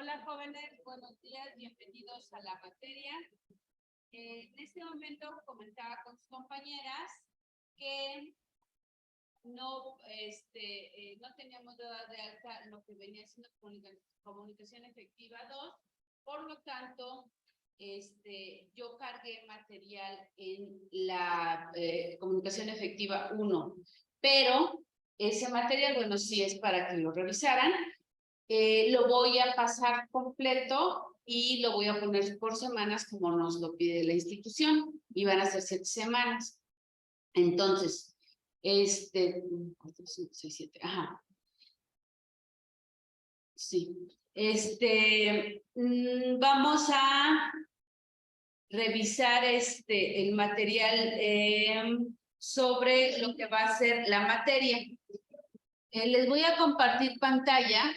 Hola jóvenes, buenos días, bienvenidos a la materia. En este momento comentaba con sus compañeras que no teníamos dado de alta lo que venía siendo comunicación efectiva 2, por lo tanto, yo cargué material en la comunicación efectiva 1, pero ese material, bueno, sí es para que lo revisaran. Lo voy a pasar completo y lo voy a poner por semanas como nos lo pide la institución y van a ser 7 semanas. Entonces, 6, 7, ajá. Sí. Vamos a revisar el material sobre lo que va a ser la materia. Les voy a compartir pantalla.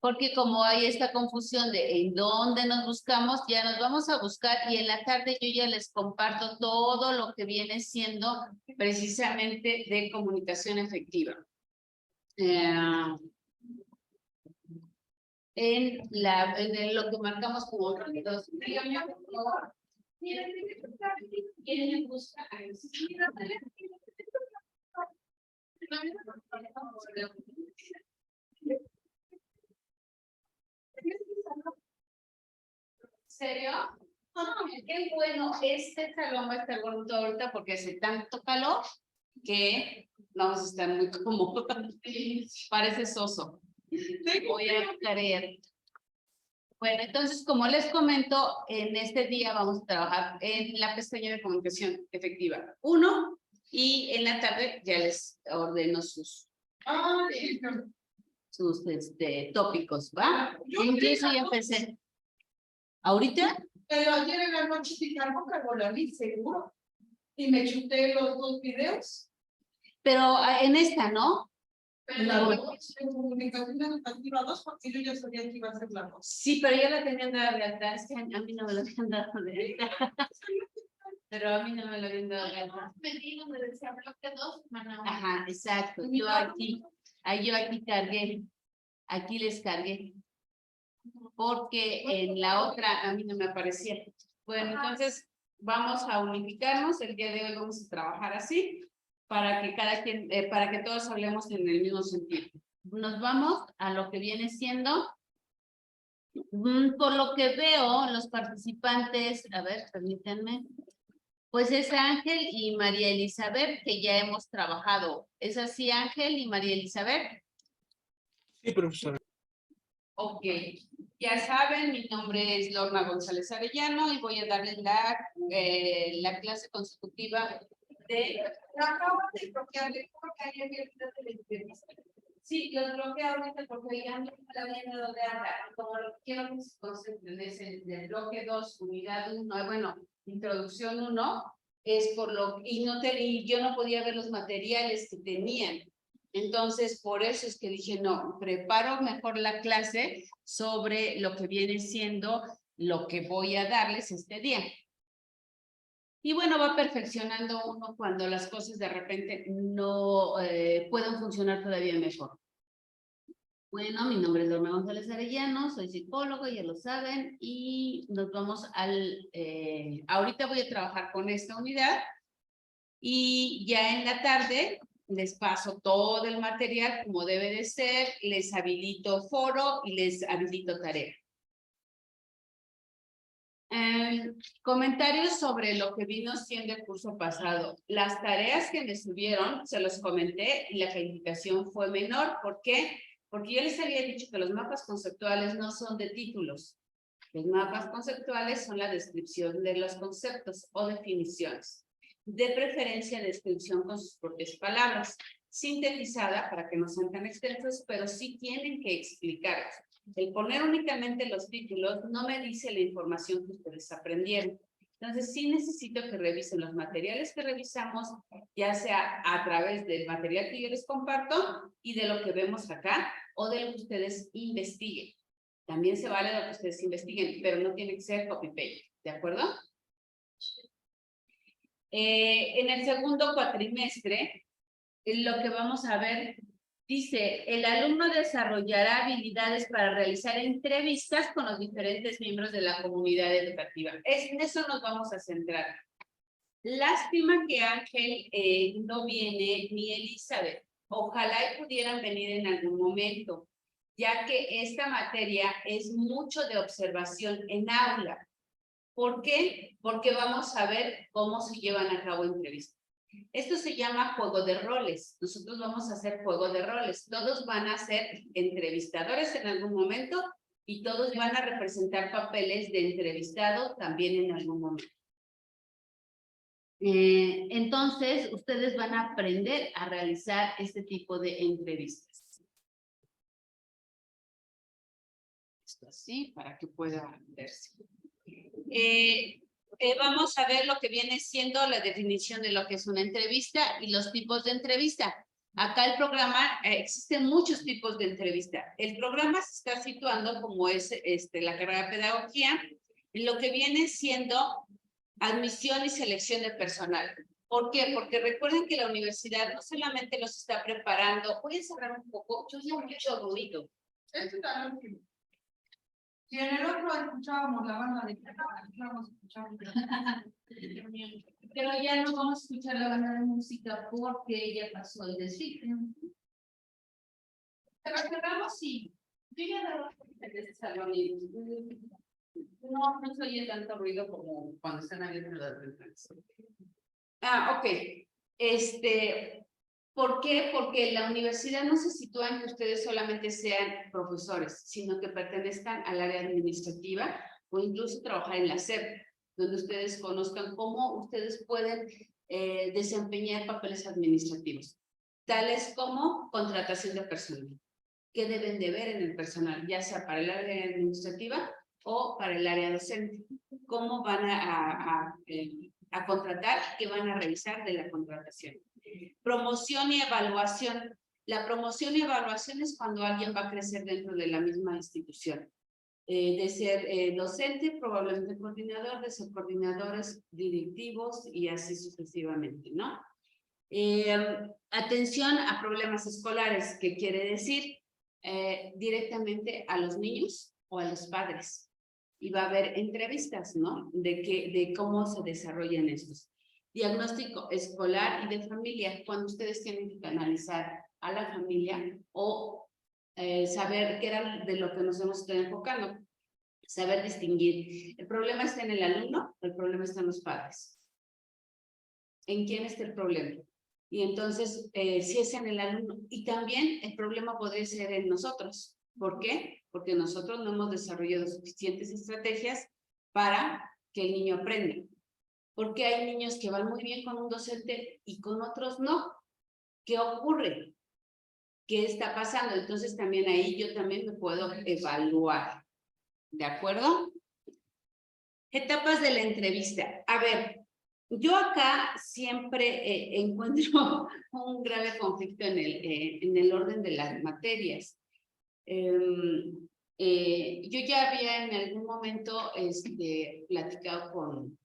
Porque como hay esta confusión de en dónde nos buscamos, ya nos vamos a buscar y en la tarde yo ya les comparto todo lo que viene siendo precisamente de comunicación efectiva. En lo que marcamos como dos. Dígame, por favor. ¿Quién me busca? ¿Serio? Qué bueno, este salón va a estar bonito ahorita porque hace tanto calor que vamos a estar muy cómodos. Parece soso. Voy a creer. Bueno, entonces, como les comento, en este día vamos a trabajar en la pestaña de comunicación efectiva 1 y en la tarde ya les ordeno sus tópicos, ¿va? Yo empiezo y empecé. ¿Ahorita? Pero ayer en la noche sí cargó la vi, seguro. Y me chuté los 2 videos. Pero en esta, ¿no? En la 2, en comunicación educativa 2, porque yo ya sabía que iba a ser la 2. Sí, pero ya la tenían dado de alta. Es que a mí no me lo habían dado de alta. Pero a mí no me lo habían dado de alta. Me decía bloque 2, Ajá, exacto. Yo aquí cargué. Aquí les cargué. Porque en la otra a mí no me aparecía. Bueno, entonces vamos a unificarnos. El día de hoy vamos a trabajar así para que para que todos hablemos en el mismo sentido. Nos vamos a lo que viene siendo, por lo que veo, los participantes, a ver, permítanme, pues es Ángel y María Elizabeth, que ya hemos trabajado. ¿Es así, Ángel y María Elizabeth? Sí, profesora. Ok, ya saben, mi nombre es Lorna González Arellano y voy a darles la clase consecutiva de... Acabo de bloquear, porque ayer me olvidé de la entrevista. Sí, los bloqueo ahorita porque ya no me la habían dado de alta. Como lo que quiero que se concentren es en el bloque 2, unidad 1, bueno, introducción 1, es por lo y yo no podía ver los materiales que tenían. Entonces, por eso es que dije, no, preparo mejor la clase sobre lo que viene siendo lo que voy a darles este día. Y bueno, va perfeccionando uno cuando las cosas de repente no puedan funcionar todavía mejor. Bueno, mi nombre es Lorna González Arellano, soy psicólogo, ya lo saben, y nos vamos ahorita voy a trabajar con esta unidad y ya en la tarde les paso todo el material como debe de ser, les habilito foro y les habilito tarea. Comentarios sobre lo que vino siendo el curso pasado. Las tareas que me subieron, se los comenté y la calificación fue menor. ¿Por qué? Porque yo les había dicho que los mapas conceptuales no son de títulos. Los mapas conceptuales son la descripción de los conceptos o definiciones. De preferencia, descripción con sus propias palabras, sintetizada para que no sean tan extensos, pero sí tienen que explicarlos. El poner únicamente los títulos no me dice la información que ustedes aprendieron. Entonces, sí necesito que revisen los materiales que revisamos, ya sea a través del material que yo les comparto y de lo que vemos acá, o de lo que ustedes investiguen. También se vale lo que ustedes investiguen, pero no tiene que ser copy-paste, ¿de acuerdo? En el segundo cuatrimestre, lo que vamos a ver Dice, el alumno desarrollará habilidades para realizar entrevistas con los diferentes miembros de la comunidad educativa. En eso nos vamos a centrar. Lástima que Ángel no viene ni Elizabeth. Ojalá y pudieran venir en algún momento, ya que esta materia es mucho de observación en aula. ¿Por qué? Porque vamos a ver cómo se llevan a cabo entrevistas. Esto se llama juego de roles. Nosotros vamos a hacer juego de roles. Todos van a ser entrevistadores en algún momento y todos van a representar papeles de entrevistado también en algún momento. Entonces, ustedes van a aprender a realizar este tipo de entrevistas. Esto así, para que pueda verse. Vamos a ver lo que viene siendo la definición de lo que es una entrevista y los tipos de entrevista. Acá el programa, existen muchos tipos de entrevista. El programa se está situando como es la carrera de pedagogía, en lo que viene siendo admisión y selección de personal. ¿Por qué? Porque recuerden que la universidad no solamente los está preparando. Voy a cerrar un poco, yo oigo mucho ruido. Este está el último. Si en el otro escuchábamos la banda de Pero ya no vamos a escuchar la banda de música porque ya pasó el desfile. Pero cerramos sí. Yo ya no de salón y no se oye tanto ruido como cuando están abiertas las ventanas. Ok. ¿Por qué? Porque la universidad no se sitúa en que ustedes solamente sean profesores, sino que pertenezcan al área administrativa o incluso trabajar en la SEP, donde ustedes conozcan cómo ustedes pueden desempeñar papeles administrativos, tales como contratación de personal. ¿Qué deben de ver en el personal? Ya sea para el área administrativa o para el área docente. ¿Cómo van a contratar? ¿Qué van a revisar de la contratación? Promoción y evaluación. La promoción y evaluación es cuando alguien va a crecer dentro de la misma institución. De ser docente, probablemente coordinador, de ser coordinadores directivos y así sucesivamente, ¿no? Atención a problemas escolares, ¿qué quiere decir? Directamente a los niños o a los padres. Y va a haber entrevistas, ¿no? De cómo se desarrollan estos. Diagnóstico escolar y de familia, cuando ustedes tienen que canalizar a la familia o saber qué era de lo que nos hemos estado enfocando, saber distinguir. ¿El problema está en el alumno o el problema está en los padres? ¿En quién está el problema? Y entonces, si es en el alumno, y también el problema podría ser en nosotros. ¿Por qué? Porque nosotros no hemos desarrollado suficientes estrategias para que el niño aprenda. Porque hay niños que van muy bien con un docente y con otros no. ¿Qué ocurre? ¿Qué está pasando? Entonces también ahí yo también me puedo evaluar. ¿De acuerdo? Etapas de la entrevista. A ver, yo acá siempre encuentro un grave conflicto en el orden de las materias. Yo ya había en algún momento platicado con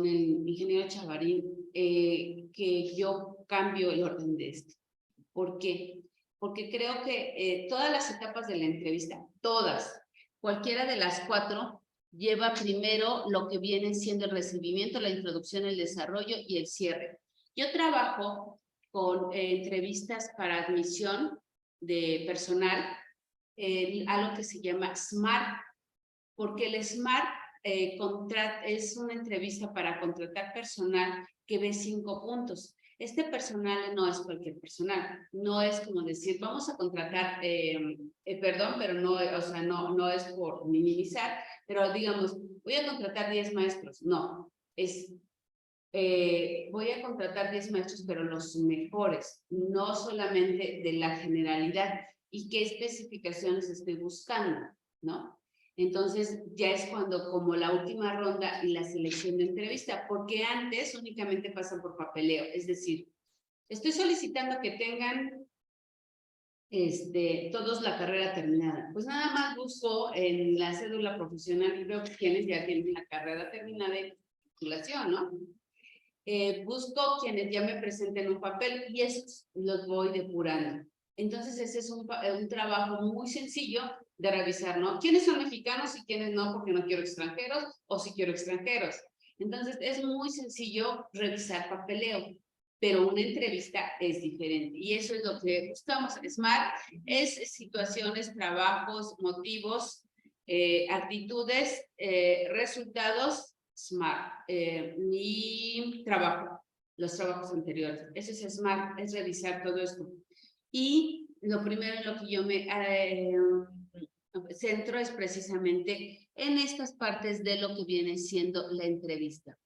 el ingeniero Chavarín que yo cambio el orden de esto. ¿Por qué? Porque creo que todas las etapas de la entrevista, todas, cualquiera de las 4, lleva primero lo que viene siendo el recibimiento, la introducción, el desarrollo y el cierre. Yo trabajo con entrevistas para admisión de personal, algo que se llama SMART, porque el SMART es una entrevista para contratar personal que ve 5 puntos. Este personal no es cualquier personal, no es como decir, vamos a contratar, perdón, pero no, o sea, no es por minimizar, pero digamos, voy a contratar 10 maestros, no, es, voy a contratar 10 maestros, pero los mejores, no solamente de la generalidad, y qué especificaciones estoy buscando, ¿no? Entonces, ya es cuando, como la última ronda y la selección de entrevista, porque antes únicamente pasan por papeleo. Es decir, estoy solicitando que tengan todos la carrera terminada. Pues nada más busco en la cédula profesional y veo que quienes ya tienen la carrera terminada de titulación, ¿no? busco quienes ya me presenten un papel y esos los voy depurando. Entonces ese es un trabajo muy sencillo de revisar, ¿no? ¿Quiénes son mexicanos y quiénes no? Porque no quiero extranjeros o si quiero extranjeros. Entonces es muy sencillo revisar papeleo, pero una entrevista es diferente y eso es lo que buscamos. SMART es situaciones, trabajos, motivos, actitudes, resultados, SMART y trabajo, los trabajos anteriores. Eso es SMART, es revisar todo esto. Y lo primero en lo que yo me centro es precisamente en estas partes de lo que viene siendo la entrevista.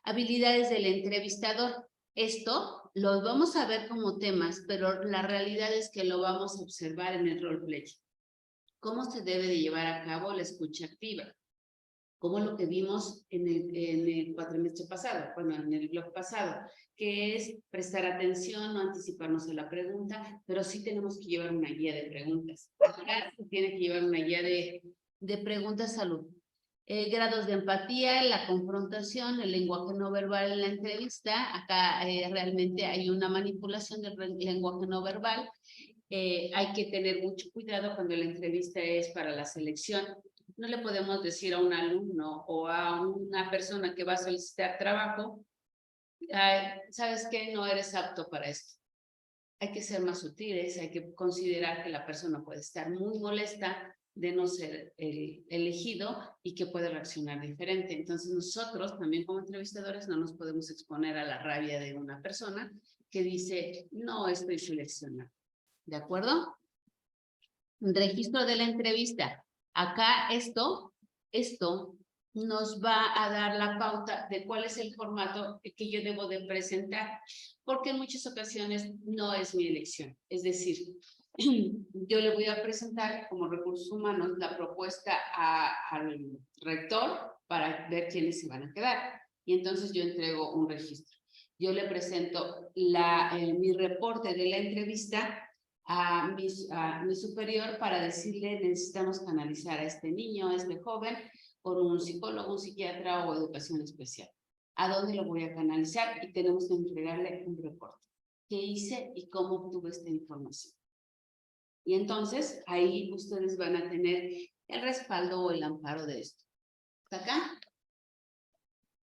Habilidades del entrevistador. Esto lo vamos a ver como temas, pero la realidad es que lo vamos a observar en el roleplay. ¿Cómo se debe de llevar a cabo la escucha activa? Como lo que vimos en el cuatrimestre pasado, bueno, en el blog pasado, que es prestar atención, no anticiparnos a la pregunta, pero sí tenemos que llevar una guía de preguntas. Acá se tiene que llevar una guía de preguntas salud. Grados de empatía, la confrontación, el lenguaje no verbal en la entrevista. Acá realmente hay una manipulación del lenguaje no verbal. Hay que tener mucho cuidado cuando la entrevista es para la selección. No le podemos decir a un alumno o a una persona que va a solicitar trabajo, ¿sabes qué? No eres apto para esto. Hay que ser más sutiles, hay que considerar que la persona puede estar muy molesta de no ser elegido y que puede reaccionar diferente. Entonces nosotros también como entrevistadores no nos podemos exponer a la rabia de una persona que dice, no estoy seleccionado. ¿De acuerdo? Registro de la entrevista. Acá esto nos va a dar la pauta de cuál es el formato que yo debo de presentar, porque en muchas ocasiones no es mi elección. Es decir, yo le voy a presentar como recursos humanos la propuesta al rector para ver quiénes se van a quedar. Y entonces yo entrego un registro. Yo le presento mi reporte de la entrevista a mi superior para decirle necesitamos canalizar a este niño, a este joven, por un psicólogo, un psiquiatra o educación especial. ¿A dónde lo voy a canalizar? Y tenemos que entregarle un reporte. ¿Qué hice y cómo obtuve esta información? Y entonces ahí ustedes van a tener el respaldo o el amparo de esto. ¿Está acá?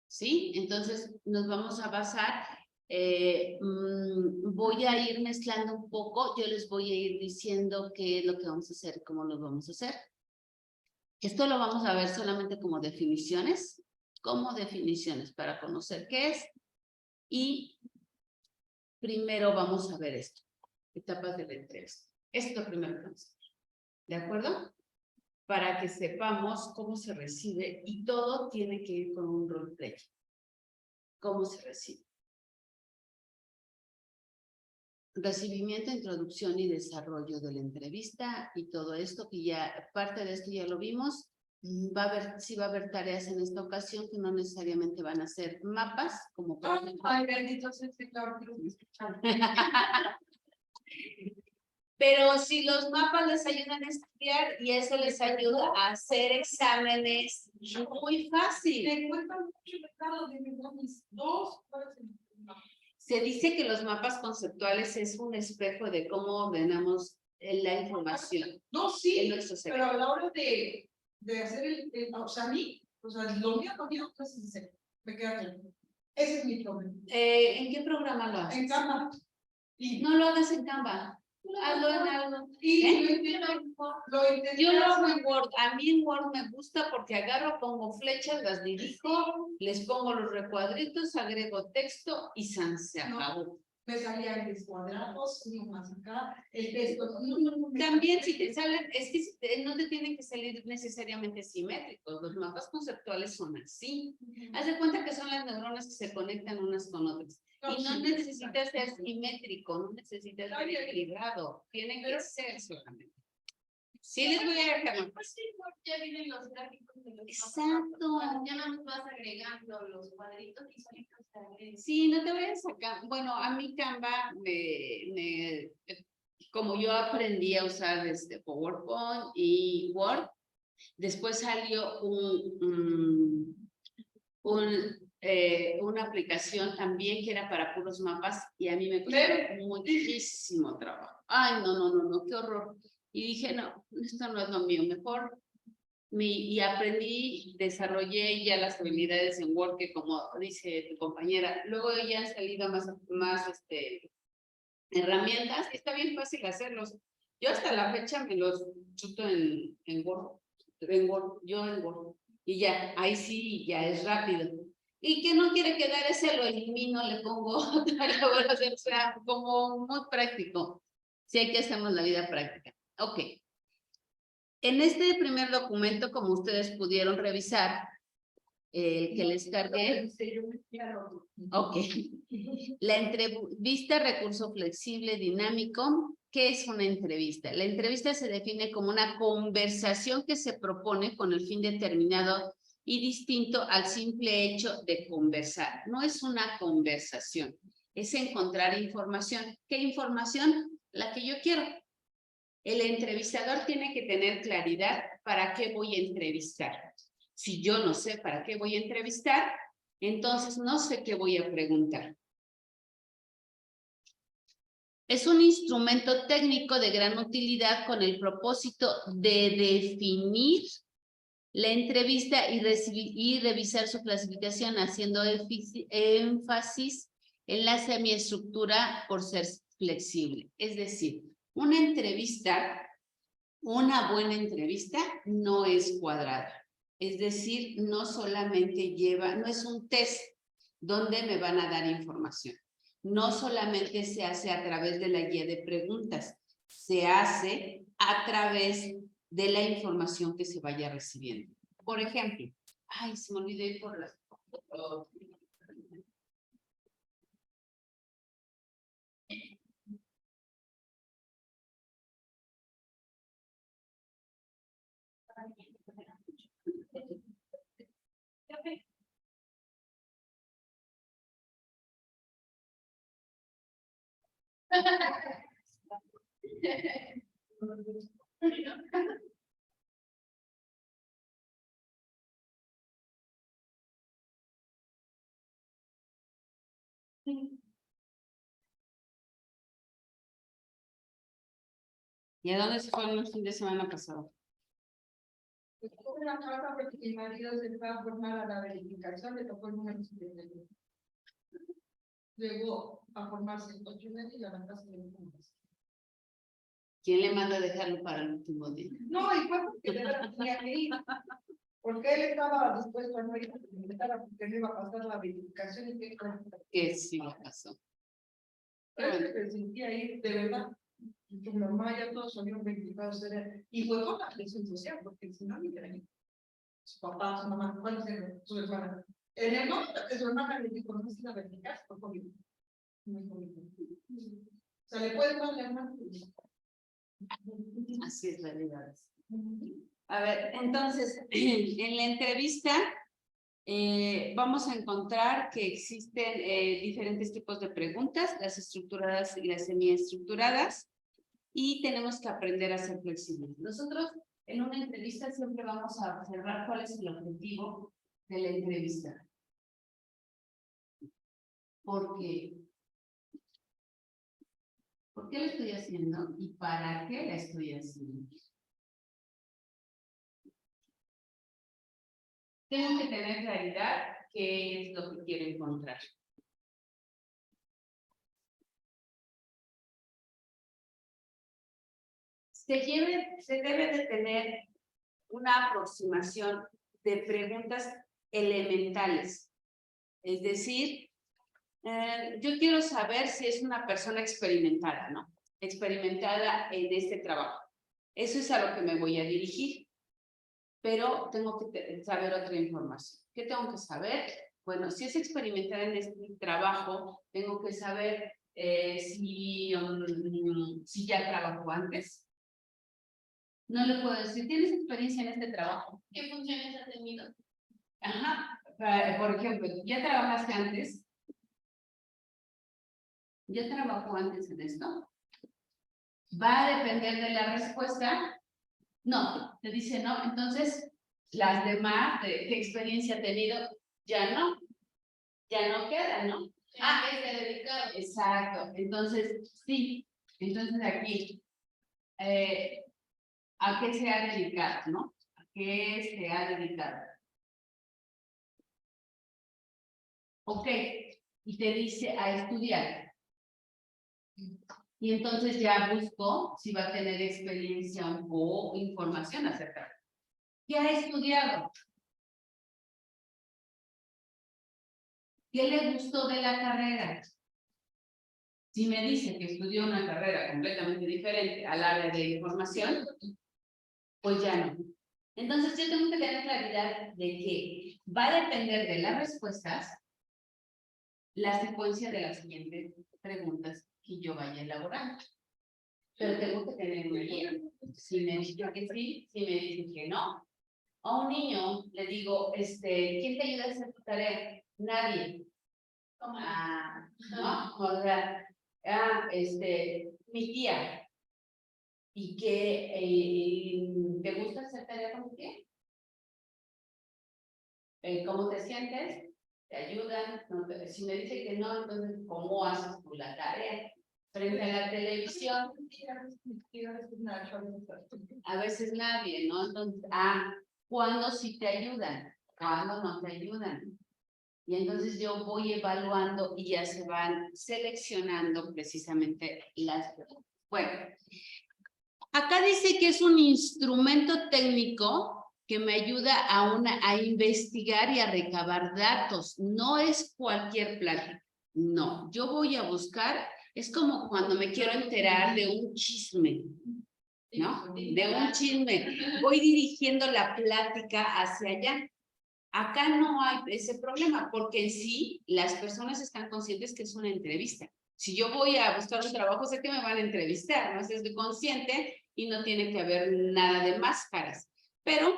¿Sí? Entonces nos vamos a basar. Voy a ir mezclando un poco, yo les voy a ir diciendo qué es lo que vamos a hacer, cómo lo vamos a hacer. Esto lo vamos a ver solamente como definiciones para conocer qué es. Y primero vamos a ver esto, etapas de la entrevista. Esto es lo primero que vamos a ver, ¿de acuerdo? Para que sepamos cómo se recibe y todo tiene que ir con un roleplay. ¿Cómo se recibe? Recibimiento, introducción y desarrollo de la entrevista y todo esto que ya, parte de esto ya lo vimos. Sí va a haber tareas en esta ocasión que no necesariamente van a ser mapas, como por ejemplo. Ay, bendito sea el Señor. Pero si los mapas les ayudan a estudiar y eso les ayuda a hacer exámenes muy fácil. Me cuesta mucho mercado de mis dos. Se dice que los mapas conceptuales es un espejo de cómo ordenamos la información. No, sí, pero pero a la hora de hacer o sea, lo mío, pues, me queda claro. Ese es mi problema. ¿En qué programa lo haces? En Canva. No lo hagas en Canva. Hazlo en algo. Yo lo hago en Word. A mí en Word me gusta porque agarro, pongo flechas, las dirijo, les pongo los recuadritos, agrego texto y se acabó. Me salían descuadrados, uno más acá, el texto. También si te salen, es que no te tienen que salir necesariamente simétricos, los mapas conceptuales son así. Haz de cuenta que son las neuronas que se conectan unas con otras. Y no necesitas ser simétrico, no necesitas ser equilibrado, tiene que ser solamente. Sí les voy a dejar. Ya vienen los gráficos de los Exacto. Ya no nos vas agregando los cuadritos y solitos se agregan. Sí, no te voy a sacar. Bueno, a mí Canva como yo aprendí a usar PowerPoint y Word, después salió una aplicación también que era para puros mapas y a mí me costó muchísimo trabajo. Ay, no, qué horror. Y dije, no, esto no es lo mío, mejor. Y aprendí, desarrollé ya las habilidades en Word, que como dice tu compañera, luego ya han salido más herramientas, está bien fácil hacerlos. Yo hasta la fecha me los chuto en Word, yo en Word, y ya, ahí sí, ya es rápido. Y que no quiere quedar ese, lo elimino, le pongo otra, o sea, como muy práctico. Sí hay que hacernos la vida práctica. Ok. En este primer documento, como ustedes pudieron revisar, el que les cargué. Ok. La entrevista, recurso flexible, dinámico. ¿Qué es una entrevista? La entrevista se define como una conversación que se propone con el fin determinado y distinto al simple hecho de conversar. No es una conversación, es encontrar información. ¿Qué información? La que yo quiero. El entrevistador tiene que tener claridad para qué voy a entrevistar. Si yo no sé para qué voy a entrevistar, entonces no sé qué voy a preguntar. Es un instrumento técnico de gran utilidad con el propósito de definir la entrevista y revisar su clasificación, haciendo énfasis en la semiestructura por ser flexible. Es decir, una buena entrevista no es cuadrada. Es decir, no solamente no es un test donde me van a dar información. No solamente se hace a través de la guía de preguntas, se hace a través de la información que se vaya recibiendo. Por ejemplo, ay, se me olvidó ir por las... ¿Y a dónde se fueron el fin de semana pasado? Estuve en la casa porque mi marido se fue a formar a la verificación, le tocó el número 71. Llegó a formarse en 8:30 y a la casa de los. ¿Quién le manda a dejarlo para el último día? No, y fue porque de verdad tenía que ir. Porque él estaba dispuesto a no ir porque no iba a pasar la verificación y Que sí lo pasó. él se sentía ir, de verdad. Tu mamá ya todos habían verificado y fue con la presión social, porque si no, ni era su papá, su mamá, ¿cuál es su hermana? En el momento que su hermana le dijo, no se la verificas, fue conmigo. O sea, le puede dar la hermana. Así es la realidad. A ver, entonces, en la entrevista vamos a encontrar que existen diferentes tipos de preguntas, las estructuradas y las semiestructuradas, y tenemos que aprender a ser flexibles. Nosotros en una entrevista siempre vamos a observar cuál es el objetivo de la entrevista. ¿Por qué lo estoy haciendo y para qué la estoy haciendo? Tengo que tener claridad qué es lo que quiero encontrar. Se debe de tener una aproximación de preguntas elementales. Es decir, yo quiero saber si es una persona experimentada, ¿no? Experimentada en este trabajo. Eso es a lo que me voy a dirigir. Pero tengo que saber otra información. ¿Qué tengo que saber? Bueno, si es experimentada en este trabajo, tengo que saber si ya trabajó antes. No le puedo decir, ¿tienes experiencia en este trabajo? ¿Qué funciones ha tenido? Ajá, por ejemplo, ¿ya trabajaste antes? ¿Ya trabajó antes en esto? Va a depender de la respuesta. No, te dice no. Entonces, las demás, ¿qué experiencia ha tenido? Ya no. ya no queda, ¿no? Es de dedicado. Exacto. Entonces, sí. Entonces aquí, ¿a qué se ha dedicado, no? ¿A qué se ha dedicado? Ok. Y te dice a estudiar. Y entonces ya busco si va a tener experiencia o información acerca. ¿Qué ha estudiado? ¿Qué le gustó de la carrera? Si me dice que estudió una carrera completamente diferente al área de información, pues ya no. Entonces yo tengo que tener claridad de que va a depender de las respuestas la secuencia de las siguientes preguntas que yo vaya elaborando. Pero tengo que tener una guía. Si me dicen que sí, si me dicen que no. A un niño le digo, ¿quién te ayuda a hacer tu tarea? Nadie. ¿No? O sea, mi tía. ¿Y qué te gusta hacer tarea con tu tía? ¿Cómo te sientes? ¿Te ayudan? No si me dice que no, entonces, ¿cómo haces tú la tarea? Frente a la televisión. A veces nadie, ¿no? Entonces, ¿cuándo sí te ayudan? ¿Cuándo no te ayudan? Y entonces yo voy evaluando y ya se van seleccionando precisamente las. Bueno, acá dice que es un instrumento técnico que me ayuda a investigar y a recabar datos. No es cualquier plática. No, yo voy a buscar, es como cuando me quiero enterar de un chisme, ¿no? De un chisme. Voy dirigiendo la plática hacia allá. Acá no hay ese problema, porque en sí las personas están conscientes que es una entrevista. Si yo voy a buscar un trabajo, sé que me van a entrevistar, ¿no? Estoy consciente y no tiene que haber nada de máscaras. Pero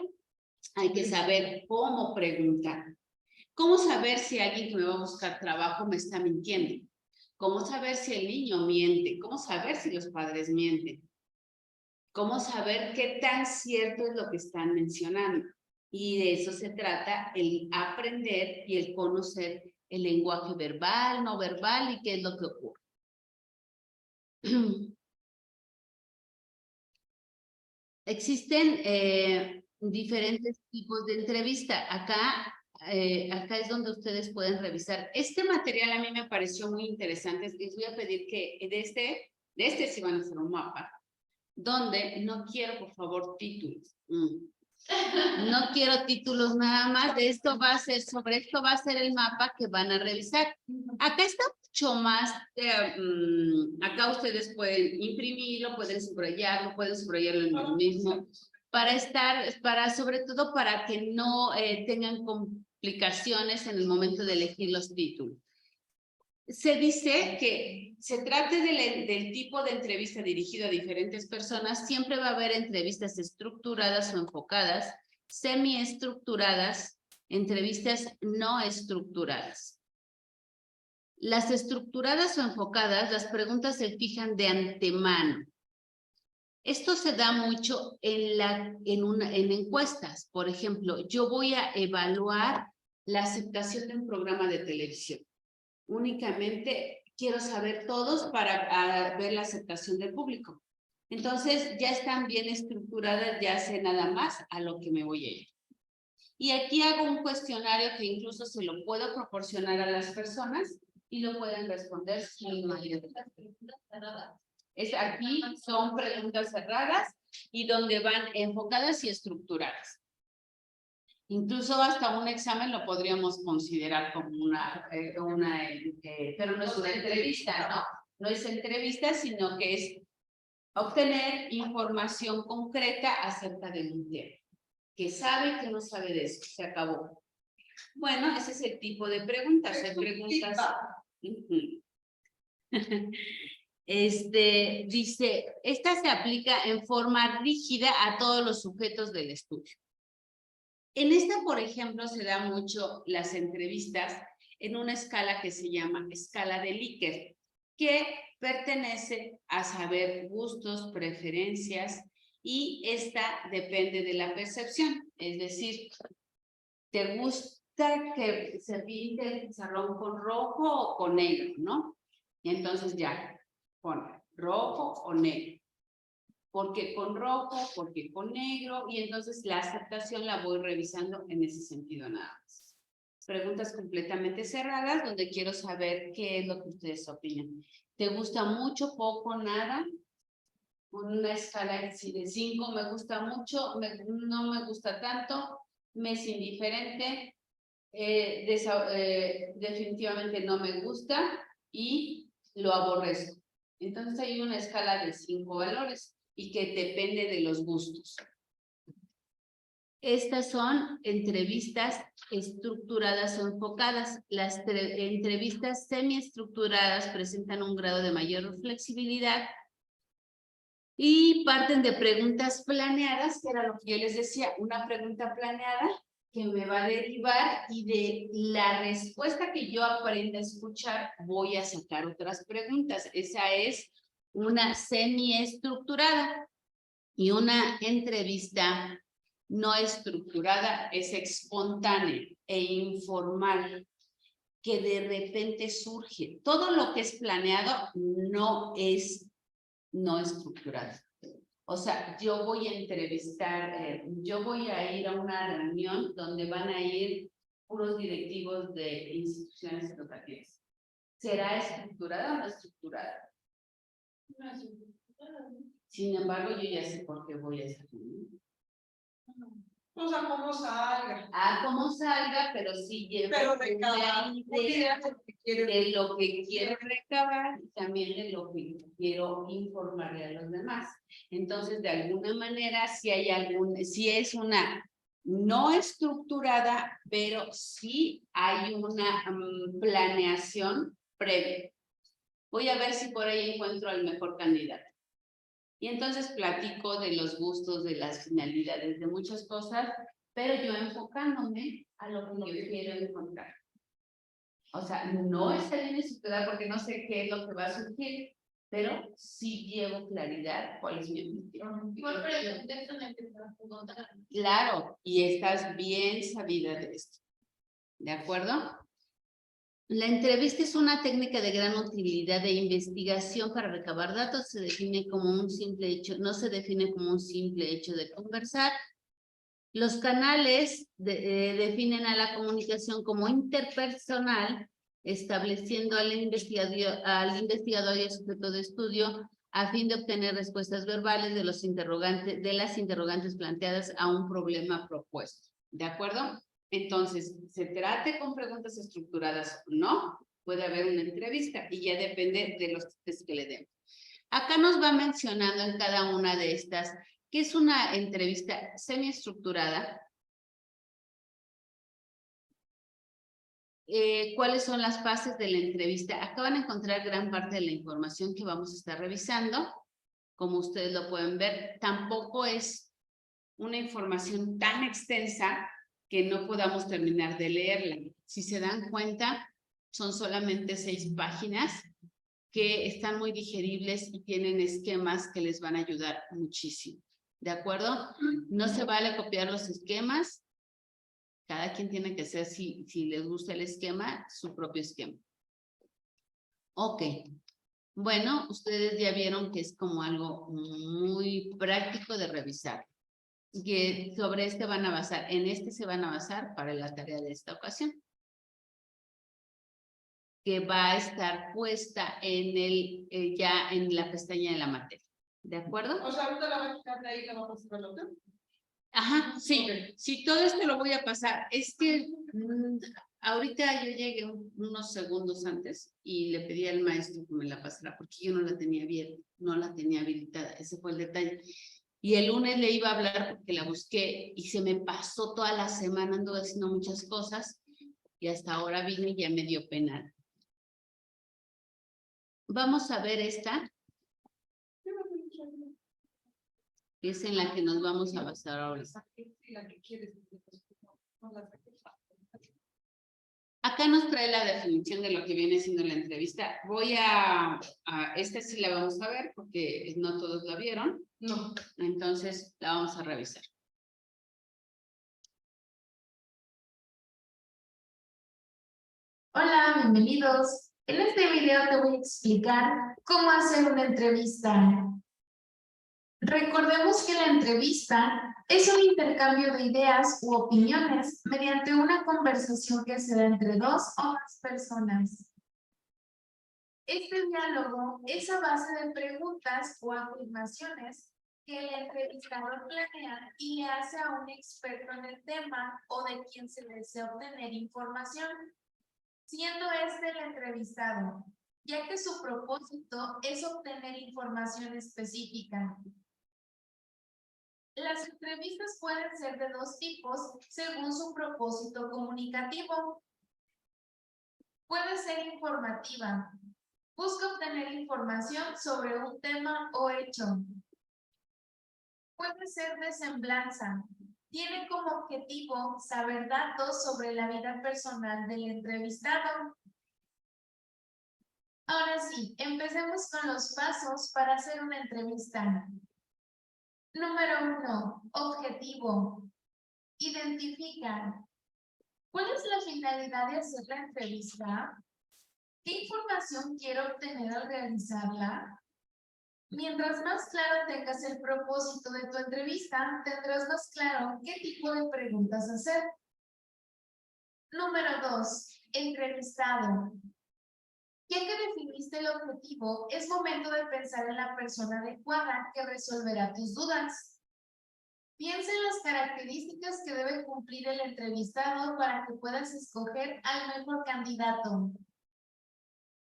hay que saber cómo preguntar. ¿Cómo saber si alguien que me va a buscar trabajo me está mintiendo? ¿Cómo saber si el niño miente? ¿Cómo saber si los padres mienten? ¿Cómo saber qué tan cierto es lo que están mencionando? Y de eso se trata el aprender y el conocer el lenguaje verbal, no verbal y qué es lo que ocurre. Existen diferentes tipos de entrevista. Acá es donde ustedes pueden revisar. Este material a mí me pareció muy interesante. Les voy a pedir que de este sí van a hacer un mapa, donde no quiero, por favor, títulos. No quiero títulos nada más. De esto va a ser, sobre esto va a ser el mapa que van a revisar. Acá está mucho más. Acá ustedes pueden imprimirlo, pueden subrayarlo en el mismo. Sobre todo para que no tengan complicaciones en el momento de elegir los títulos. Se dice que se trate del tipo de entrevista dirigido a diferentes personas, siempre va a haber entrevistas estructuradas o enfocadas, semiestructuradas, entrevistas no estructuradas. Las estructuradas o enfocadas, las preguntas se fijan de antemano. Esto se da mucho en encuestas. Por ejemplo, yo voy a evaluar la aceptación de un programa de televisión. Únicamente quiero saber todos para ver la aceptación del público. Entonces ya están bien estructuradas, ya sé nada más a lo que me voy a ir. Y aquí hago un cuestionario que incluso se lo puedo proporcionar a las personas y lo pueden responder sin mayor. Aquí son preguntas cerradas y donde van enfocadas y estructuradas. Incluso hasta un examen lo podríamos considerar como pero no es una entrevista, no es entrevista, sino que es obtener información concreta acerca de un tema, que sabe que no sabe de eso, se acabó. Bueno, ese es el tipo de preguntas, hay preguntas. Dice, esta se aplica en forma rígida a todos los sujetos del estudio. En esta, por ejemplo, se da mucho las entrevistas en una escala que se llama escala de Likert, que pertenece a saber gustos, preferencias, y esta depende de la percepción. Es decir, que se pinte el pizarrón con rojo o con negro, ¿no? Y entonces ya, pone rojo o negro. ¿Por qué con rojo? ¿Por qué con negro? Y entonces la aceptación la voy revisando en ese sentido nada más. Preguntas completamente cerradas donde quiero saber qué es lo que ustedes opinan. ¿Te gusta mucho, poco, nada? Una escala de 5, me gusta mucho, no me gusta tanto, me es indiferente, definitivamente no me gusta y lo aborrezco. Entonces hay una escala de 5 valores y que depende de los gustos. Estas son entrevistas estructuradas o enfocadas. Las entrevistas semiestructuradas presentan un grado de mayor flexibilidad y parten de preguntas planeadas, que era lo que yo les decía, una pregunta planeada que me va a derivar y de la respuesta que yo aprenda a escuchar voy a sacar otras preguntas. Esa es una semiestructurada y una entrevista no estructurada es espontánea e informal, que de repente surge. Todo lo que es planeado no es no estructurado. O sea, yo voy a entrevistar, yo voy a ir a una reunión donde van a ir puros directivos de instituciones educativas. ¿Será estructurada o no estructurada? No es estructurada. Sin embargo, yo ya sé por qué voy a esa reunión. O sea, como salga. Como salga, pero sí llevo Pero de cada idea quiere. de lo que quiero recabar y también de lo que quiero informarle a los demás. Entonces, de alguna manera, si hay si es una no estructurada, pero sí hay una planeación previa. Voy a ver si por ahí encuentro al mejor candidato. Y entonces platico de los gustos, de las finalidades, de muchas cosas, pero yo enfocándome a lo que yo quiero encontrar. O sea, no está bien estructurada porque no sé qué es lo que va a surgir, pero sí llevo claridad cuál es mi objetivo. Igual para el contexto en el que estás encontrando. Claro, y estás bien sabida de esto. ¿De acuerdo? La entrevista es una técnica de gran utilidad de investigación para recabar datos. Se define como un simple hecho, no se define como un simple hecho de conversar. Los canales definen a la comunicación como interpersonal, estableciendo al investigador y al sujeto de estudio a fin de obtener respuestas verbales de las interrogantes planteadas a un problema propuesto. ¿De acuerdo? Entonces, se trate con preguntas estructuradas o no, puede haber una entrevista y ya depende de los tips que le den. Acá nos va mencionando en cada una de estas que es una entrevista semiestructurada. ¿Cuáles son las fases de la entrevista? Acá van a encontrar gran parte de la información que vamos a estar revisando. Como ustedes lo pueden ver, tampoco es una información tan extensa que no podamos terminar de leerla. Si se dan cuenta, son solamente 6 páginas que están muy digeribles y tienen esquemas que les van a ayudar muchísimo. ¿De acuerdo? No se vale copiar los esquemas. Cada quien tiene que hacer, si les gusta el esquema, su propio esquema. Ok. Bueno, ustedes ya vieron que es como algo muy práctico de revisar. Que sobre este van a basar, en este se van a basar para la tarea de esta ocasión. Que va a estar puesta en ya en la pestaña de la materia. ¿De acuerdo? O sea, ahorita la va a quitar de ahí y la va a pasar al otro. Ajá, sí. Sí, todo esto lo voy a pasar. Es que ahorita yo llegué unos segundos antes y le pedí al maestro que me la pasara porque yo no la tenía abierta, no la tenía habilitada. Ese fue el detalle. Y el lunes le iba a hablar porque la busqué y se me pasó toda la semana, ando haciendo muchas cosas y hasta ahora vine y ya me dio pena. Vamos a ver esta. Es en la que nos vamos a basar ahorita. Acá nos trae la definición de lo que viene siendo la entrevista. Esta sí la vamos a ver porque no todos la vieron. No. Entonces la vamos a revisar. Hola, bienvenidos. En este video te voy a explicar cómo hacer una entrevista. Recordemos que la entrevista es un intercambio de ideas u opiniones mediante una conversación que se da entre dos o más personas. Este diálogo es a base de preguntas o afirmaciones que el entrevistador planea y le hace a un experto en el tema o de quien se desea obtener información, siendo este el entrevistado, ya que su propósito es obtener información específica. Las entrevistas pueden ser de dos tipos según su propósito comunicativo. Puede ser informativa. Busca obtener información sobre un tema o hecho. Puede ser de semblanza. Tiene como objetivo saber datos sobre la vida personal del entrevistado. Ahora sí, empecemos con los pasos para hacer una entrevista. Número 1. Objetivo. Identifica. ¿Cuál es la finalidad de hacer la entrevista? ¿Qué información quiero obtener al realizarla? Mientras más claro tengas el propósito de tu entrevista, tendrás más claro qué tipo de preguntas hacer. Número 2. Entrevistado. Ya que definiste el objetivo, es momento de pensar en la persona adecuada que resolverá tus dudas. Piensa en las características que debe cumplir el entrevistado para que puedas escoger al mejor candidato.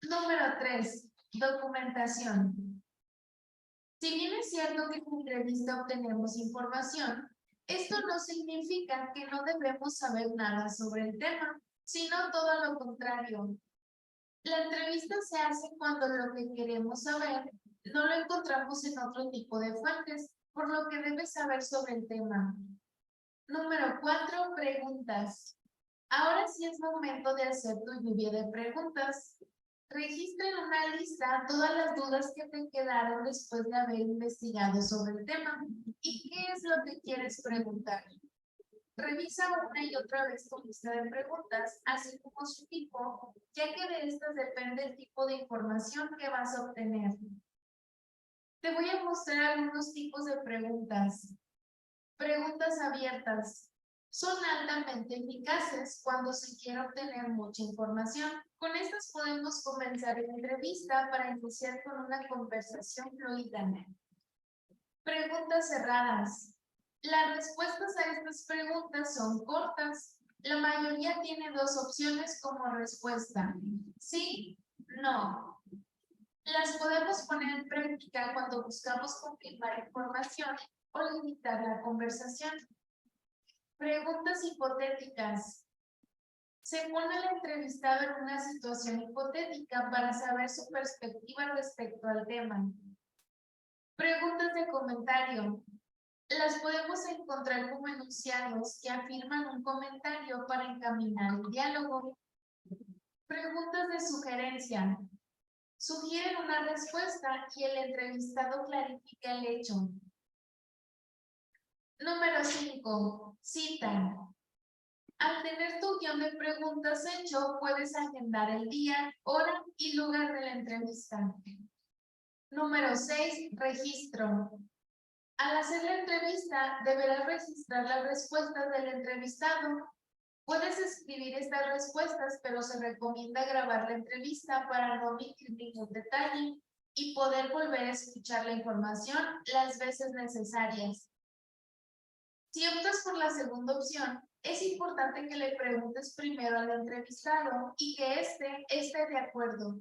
Número 3. Documentación. Si bien es cierto que en la entrevista obtenemos información, esto no significa que no debemos saber nada sobre el tema, sino todo lo contrario. La entrevista se hace cuando lo que queremos saber no lo encontramos en otro tipo de fuentes, por lo que debes saber sobre el tema. Número 4. Preguntas. Ahora sí es momento de hacer tu lluvia de preguntas. Registra en una lista todas las dudas que te quedaron después de haber investigado sobre el tema. ¿Y qué es lo que quieres preguntar? Revisa una y otra vez tu lista de preguntas, así como su tipo, ya que de estas depende el tipo de información que vas a obtener. Te voy a mostrar algunos tipos de preguntas. Preguntas abiertas. Son altamente eficaces cuando se quiere obtener mucha información. Con estas podemos comenzar la entrevista para iniciar con una conversación fluida. Preguntas cerradas. Las respuestas a estas preguntas son cortas. La mayoría tiene dos opciones como respuesta: sí, no. Las podemos poner en práctica cuando buscamos confirmar información o limitar la conversación. Preguntas hipotéticas. Se pone al entrevistado en una situación hipotética para saber su perspectiva respecto al tema. Preguntas de comentario. Las podemos encontrar como enunciados que afirman un comentario para encaminar el diálogo. Preguntas de sugerencia. Sugieren una respuesta y el entrevistado clarifica el hecho. Número 5. Cita. Al tener tu guión de preguntas hecho, puedes agendar el día, hora y lugar de la entrevista. Número 6. Registro. Al hacer la entrevista, deberás registrar las respuestas del entrevistado. Puedes escribir estas respuestas, pero se recomienda grabar la entrevista para no omitir ningún detalle y poder volver a escuchar la información las veces necesarias. Si optas por la segunda opción, es importante que le preguntes primero al entrevistado y que éste esté de acuerdo.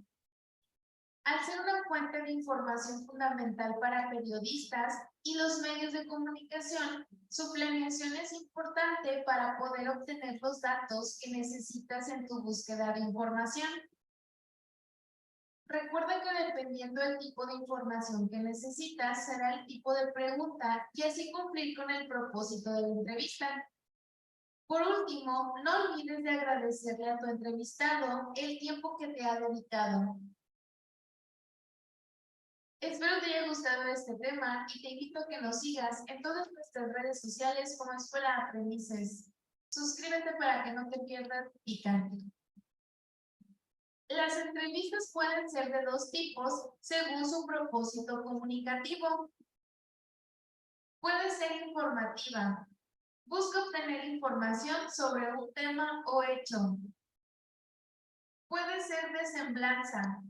Al ser una fuente de información fundamental para periodistas y los medios de comunicación, su planeación es importante para poder obtener los datos que necesitas en tu búsqueda de información. Recuerda que dependiendo del tipo de información que necesitas, será el tipo de pregunta y así cumplir con el propósito de la entrevista. Por último, no olvides de agradecerle a tu entrevistado el tiempo que te ha dedicado. Espero te haya gustado este tema y te invito a que nos sigas en todas nuestras redes sociales como Escuela Aprendices. Suscríbete para que no te pierdas picante. Las entrevistas pueden ser de dos tipos según su propósito comunicativo. Puede ser informativa. Busca obtener información sobre un tema o hecho. Puede ser de semblanza.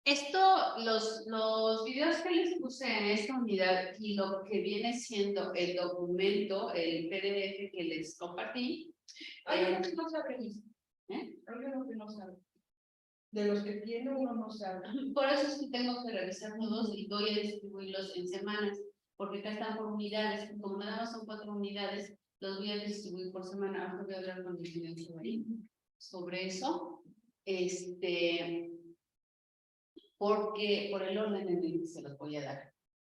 Esto, los videos que les puse en esta unidad y lo que viene siendo el documento, el PDF que les compartí. Hay uno que no sabe ni. ¿Eh? Hay uno que no sabe. De los que tiene uno no sabe. Por eso es que tengo que revisar todos y voy a distribuirlos en semanas, porque acá están por unidades, como nada más son 4 unidades, los voy a distribuir por semana. Ahora voy a hablar con el ingeniero sobre eso, porque por el orden en el que se los voy a dar.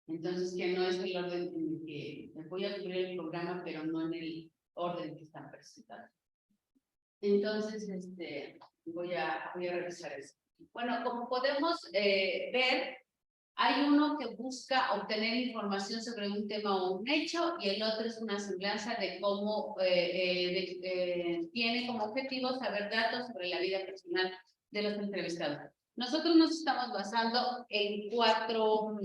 Entonces, que no es el orden en el que me voy a cubrir el programa, pero no en el orden que están presentados. Entonces, voy a revisar eso. Bueno, como podemos ver, hay uno que busca obtener información sobre un tema o un hecho, y el otro es una semblanza de cómo tiene como objetivo saber datos sobre la vida personal de los entrevistados. Nosotros nos estamos basando en cuatro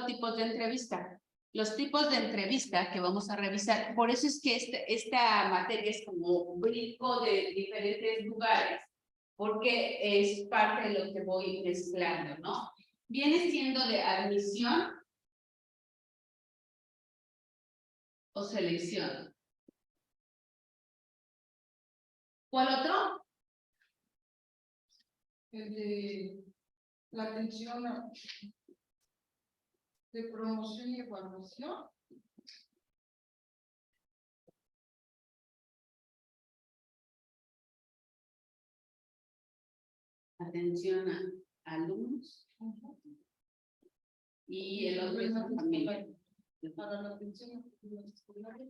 tipos de entrevista. Los tipos de entrevista que vamos a revisar, por eso es que esta materia es como un brinco de diferentes lugares, porque es parte de lo que voy mezclando, ¿no? Viene siendo de admisión o selección. ¿Cuál otro? El de la atención de promoción y evaluación. Atención a alumnos. Y el otro es la familia. Para la atención a los escolares.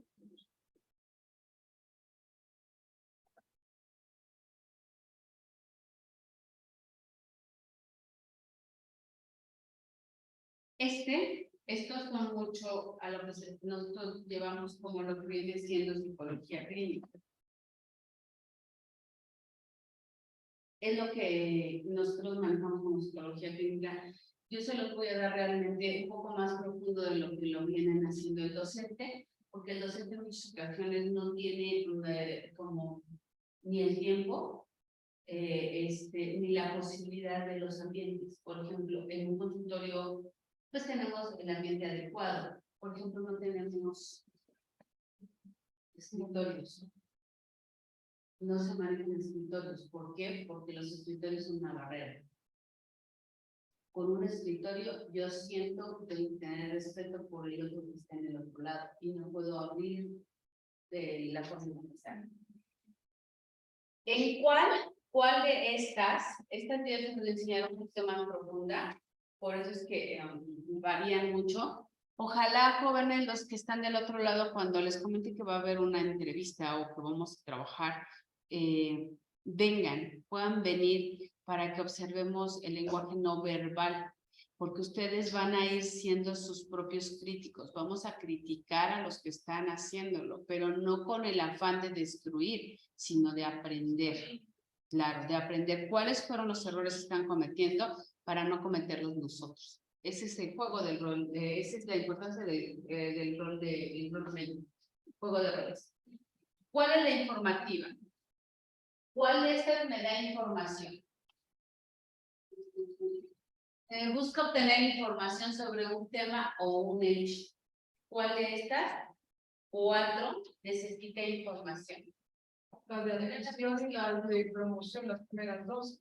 Estos son mucho a lo que nosotros llevamos como lo que viene siendo psicología clínica. Es lo que nosotros manejamos como psicología clínica. Yo se los voy a dar realmente un poco más profundo de lo que lo vienen haciendo el docente, porque el docente en muchas ocasiones no tiene como ni el tiempo, ni la posibilidad de los ambientes. Por ejemplo, en un consultorio, pues tenemos el ambiente adecuado. Por ejemplo, no tenemos escritorios. No se manejan escritorios. ¿Por qué? Porque los escritorios son una barrera. Con un escritorio yo siento que tengo que tener respeto por el otro que está en el otro lado y no puedo abrir de la forma que está. ¿En cuál de estas yo les voy a enseñar un poquito más profunda? Por eso es que varían mucho. Ojalá, jóvenes, los que están del otro lado, cuando les comente que va a haber una entrevista o que vamos a trabajar, vengan, puedan venir para que observemos el lenguaje no verbal, porque ustedes van a ir siendo sus propios críticos. Vamos a criticar a los que están haciéndolo, pero no con el afán de destruir, sino de aprender. Claro, de aprender cuáles fueron los errores que están cometiendo para no cometerlos nosotros. Ese es el juego del rol, esa es la importancia del rol del juego de roles. ¿Cuál es la informativa? ¿Cuál de estas me da información? Busca obtener información sobre un tema o un hecho. ¿Cuál de estas 4 necesita información? La de atención y la de promoción, las primeras 2.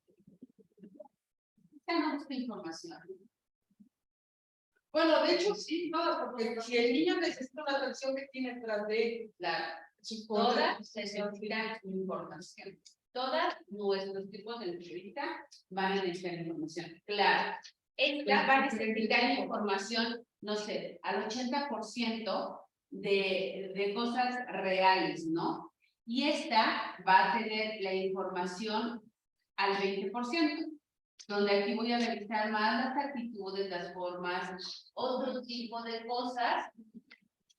Esta no busca información. Bueno, de hecho sí, todas, porque si el niño necesita una atención que tiene tras de él, Todas necesitan información. Todas nuestros tipos de entrevista van a necesitar información. Claro, esta va a necesitar información, no sé, al 80% de cosas reales, ¿no? Y esta va a tener la información al 20%. Donde aquí voy a revisar más las actitudes, las formas, otro tipo de cosas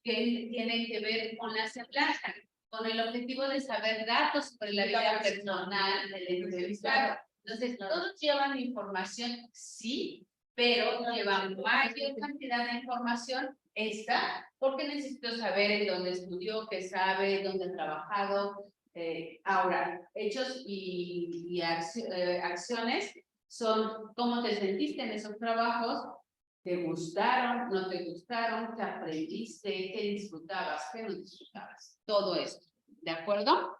que tienen que ver con la semblanza. con el objetivo de saber datos sobre la vida personal del entrevistado. Entonces, todos llevan información, sí, pero llevan mayor cantidad de información esta, porque necesito saber en dónde estudió, qué sabe, dónde ha trabajado. Ahora, hechos y acciones son cómo te sentiste en esos trabajos, te gustaron, no te gustaron, qué aprendiste, qué disfrutabas, qué no disfrutabas. Todo esto, ¿de acuerdo?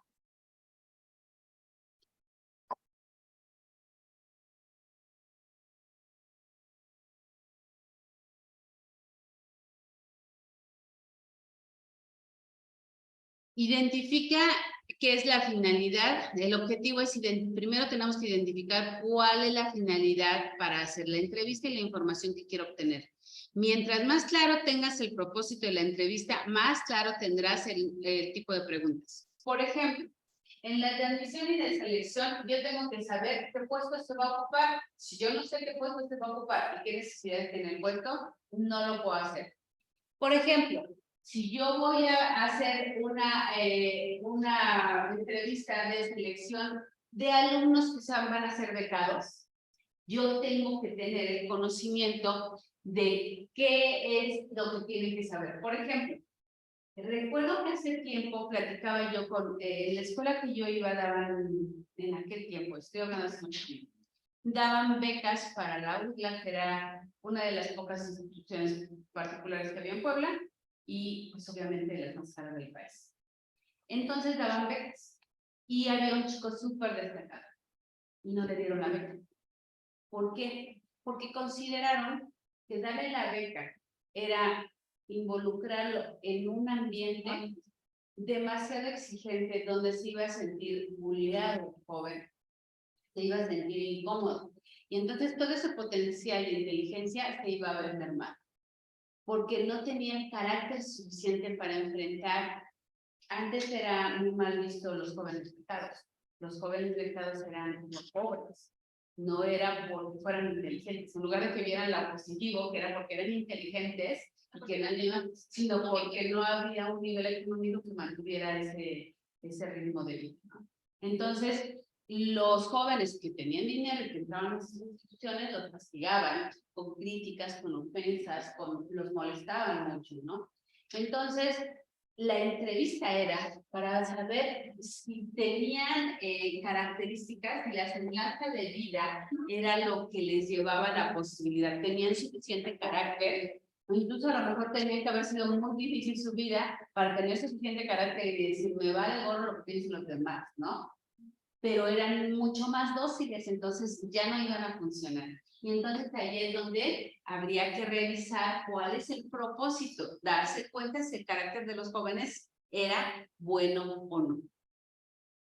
Identifica qué es la finalidad. El objetivo es, primero tenemos que identificar cuál es la finalidad para hacer la entrevista y la información que quiero obtener. Mientras más claro tengas el propósito de la entrevista, más claro tendrás el tipo de preguntas. Por ejemplo, en la de admisión y de selección, yo tengo que saber qué puesto se va a ocupar. Si yo no sé qué puesto se va a ocupar y qué necesidad tiene el puesto, no lo puedo hacer. Por ejemplo, si yo voy a hacer una entrevista de selección de alumnos que van a ser becados, yo tengo que tener el conocimiento de qué es lo que tienen que saber. Por ejemplo, recuerdo que hace tiempo platicaba yo con la escuela que yo iba, daban en aquel tiempo, estoy hablando hace mucho tiempo, daban becas para la UDLA, que era una de las pocas instituciones particulares que había en Puebla, y pues obviamente las más caras del país. Entonces daban becas, y había un chico súper destacado, y no le dieron la beca. ¿Por qué? Porque consideraron que darle la beca era involucrarlo en un ambiente demasiado exigente, donde se iba a sentir vulnerado, joven, se iba a sentir incómodo. Y entonces todo ese potencial de inteligencia se iba a ver mermado, porque no tenía el carácter suficiente para enfrentar. Antes era muy mal visto los jóvenes becados. Los jóvenes becados eran los pobres. No era porque fueran inteligentes. En lugar de que vieran lo positivo, que era porque eran inteligentes, y que eran, sino porque no había un nivel económico que mantuviera ese ritmo de vida, ¿no? Entonces, los jóvenes que tenían dinero y que entraban en esas instituciones los castigaban con críticas, con ofensas, los molestaban mucho, ¿no? Entonces, la entrevista era para saber si tenían características y la semblanza de vida era lo que les llevaba a la posibilidad. Tenían suficiente carácter, o incluso a lo mejor tenía que haber sido muy difícil su vida para tener suficiente carácter y decir, me vale gorro lo que piensen los demás, ¿no? Pero eran mucho más dóciles, entonces ya no iban a funcionar. Y entonces ahí es donde habría que revisar cuál es el propósito, darse cuenta si el carácter de los jóvenes era bueno o no.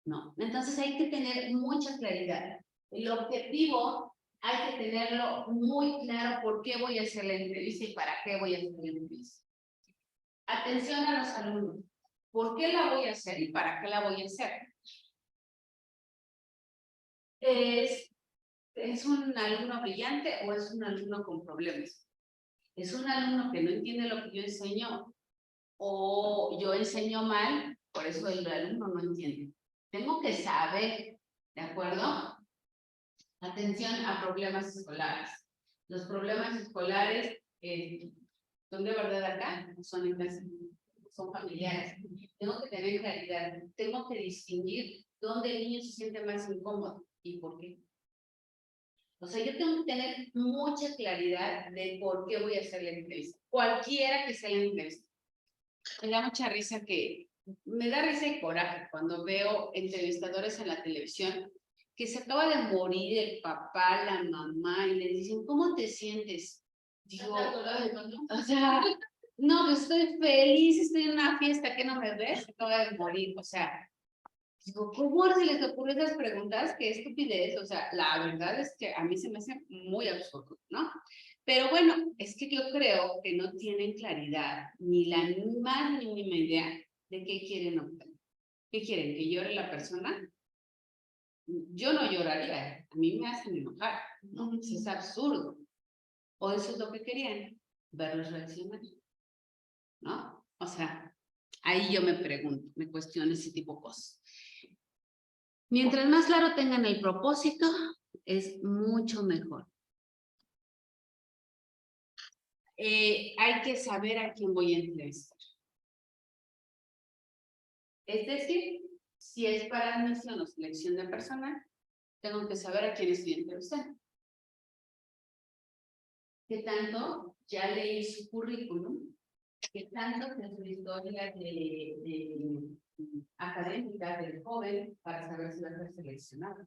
No. Entonces hay que tener mucha claridad. El objetivo hay que tenerlo muy claro, por qué voy a hacer la entrevista y para qué voy a hacer la entrevista. Atención a los alumnos. ¿Por qué la voy a hacer y para qué la voy a hacer? ¿Es un alumno brillante o es un alumno con problemas? ¿Es un alumno que no entiende lo que yo enseño o yo enseño mal, por eso el alumno no entiende? Tengo que saber, ¿de acuerdo? Atención a problemas escolares. Los problemas escolares son de verdad acá, son familiares. Tengo que tener claridad, tengo que distinguir dónde el niño se siente más incómodo y por qué. O sea, yo tengo que tener mucha claridad de por qué voy a hacer la entrevista. Cualquiera que sea la entrevista. Me da mucha risa me da risa y coraje cuando veo entrevistadores en la televisión que se acaba de morir el papá, la mamá, y les dicen, ¿cómo te sientes? Digo, o sea, no, pues estoy feliz, estoy en una fiesta, ¿qué no me ves? Se acaba de morir, o sea, digo, ¿cómo se les ocurre esas preguntas? Qué estupidez, o sea, la verdad es que a mí se me hace muy absurdo, ¿no? Pero bueno, es que yo creo que no tienen claridad, ni la más mínima idea de qué quieren obtener. ¿Qué quieren? ¿Que llore la persona? Yo no lloraría, a mí me hacen enojar, ¿no? Es absurdo. O eso es lo que querían, verlos reaccionar, ¿no? O sea, Ahí yo me pregunto, me cuestiono ese tipo de cosas. Mientras más claro tengan el propósito, es mucho mejor. Hay que saber a quién voy a entrevistar. Es decir, si es para admisión o selección de personal, tengo que saber a quién estoy entrevistando. ¿Qué tanto ya leí su currículum? ¿Qué tanto es su historia académica del joven para saber si va a ser seleccionado?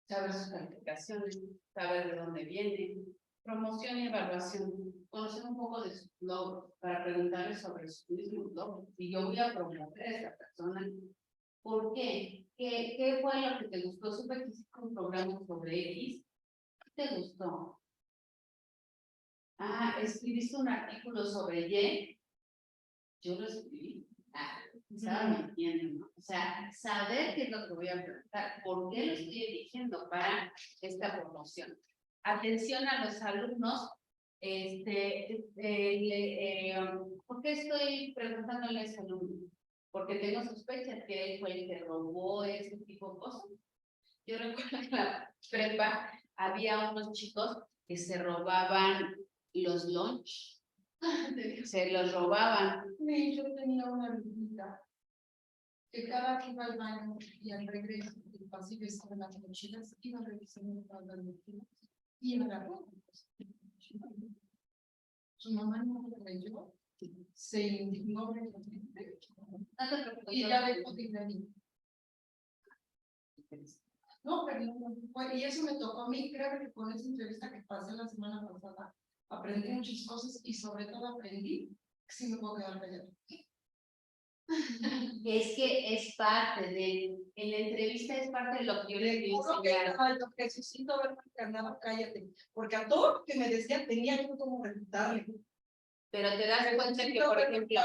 Saber sus calificaciones, saber de dónde viene, promoción y evaluación, conocer un poco de sus logros para preguntarle sobre sus mismos logros. Y yo voy a promover a esta persona. ¿Por qué? ¿Qué fue lo que te gustó? Supe que hiciste un programa sobre X. ¿Qué te gustó? Ah, escribiste un artículo sobre Y. Yo lo escribí. Ah, estaba mintiendo, ¿no? O sea, saber qué es lo que voy a preguntar, por qué lo estoy eligiendo para esta promoción. Atención a los alumnos. ¿Por qué estoy preguntándole a ese alumno? Porque tengo sospechas que él fue el que robó ese tipo de cosas. Yo recuerdo que en la prepa había unos chicos que se robaban los lunch. Se los robaban. Sí, yo tenía una amiguita que cada que iba al baño y al regreso del pasillo estaba en las mochilas, iba revisando todas las mochilas y agarró. Su mamá no lo creyó, se indignó realmente y ya dejó de ir ahí. No, pero no, y eso me tocó a mí, creo que con esa entrevista que pasé la semana pasada, aprendí muchas cosas y sobre todo aprendí que sí me puedo quedar callado. Es que es parte de, en la entrevista es parte de lo que yo le digo. Lo que necesito ver encarnado, cállate, porque a todo lo que me decía tenía yo como refutarle. Pero te das cuenta que, por ejemplo,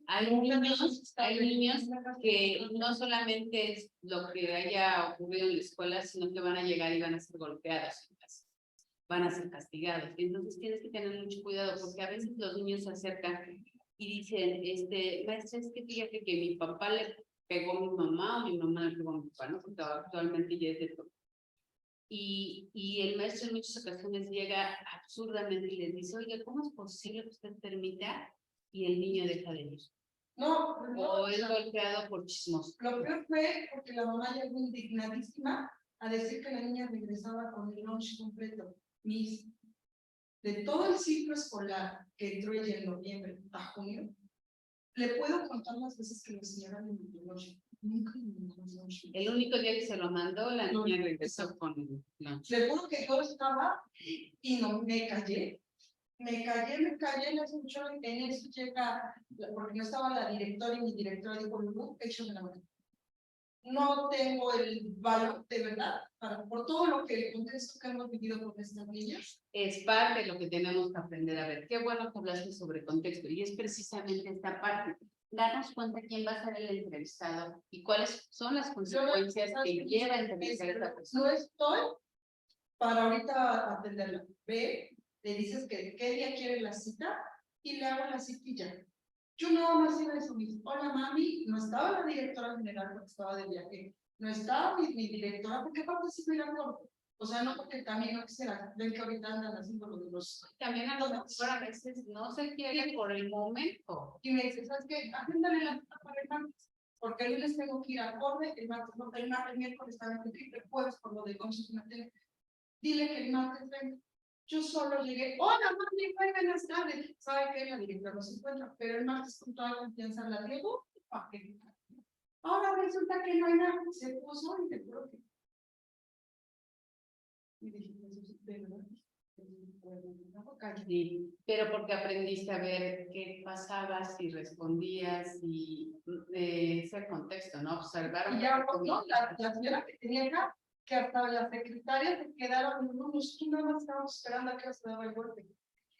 hay niños que no solamente es lo que haya ocurrido en la escuela, sino que van a llegar y van a ser golpeados en casa, van a ser castigados. Entonces tienes que tener mucho cuidado, porque a veces los niños se acercan y dicen, maestra, es que fíjate que mi papá le pegó a mi mamá o mi mamá le pegó a mi papá, ¿no? Porque actualmente ya es de todo. Y el maestro en muchas ocasiones llega absurdamente y les dice, oye, ¿cómo es posible que usted permita? Y el niño deja de ir. No, O es golpeado por chismoso. Lo peor fue porque la mamá llegó indignadísima a decir que la niña regresaba con el lunch completo. De todo el ciclo escolar que entró ella en noviembre a junio, le puedo contar las veces que le enseñaron en el lunch. Nunca lunch. El único día que se lo mandó, la niña regresó con el lunch. Le juro que yo estaba y no me callé. Me callé, le escuchó y en eso llega, porque no estaba la directora y mi directora dijo, no, échame la mano. No tengo el valor de verdad por todo lo que el contexto que hemos vivido con estas niñas. Es parte de lo que tenemos que aprender a ver. Qué bueno que hablaste sobre contexto y es precisamente esta parte. Darnos cuenta quién va a ser el entrevistado y cuáles son las consecuencias que lleva a entrevistar a esta persona. No estoy para ahorita atenderla. Ve, le dices que qué día quiere la cita y le hago la citilla. Yo nada más iba a decir, hola mami, no estaba la directora general porque estaba de viaje, no estaba mi directora, porque aparte sí mirando, o sea, no porque también no quisiera, ven que ahorita andan haciendo lo de los... También a lo mejor a veces no se quiere por el momento. Y me dice, ¿sabes qué? Agéndale la cita para el martes, porque el lunes tengo que ir a corte, el martes no, el miércoles estaba en el jueves por lo de consulta. Dile que el martes venga. Yo solo llegué, hola, mami, buenas tardes. Sabe que la directora no se encuentra, pero el martes con toda confianza la digo, ¿para qué? Ahora resulta que no hay nada, se puso y te juro que. Y dije, de verdad. Sí, pero porque aprendiste a ver qué pasaba, si respondías y ese contexto, ¿no? Observar. Y ya, no, la señora que tenía acá, que hasta las secretarias se quedaron, no, nosotros nada más estábamos esperando a que se daba el golpe.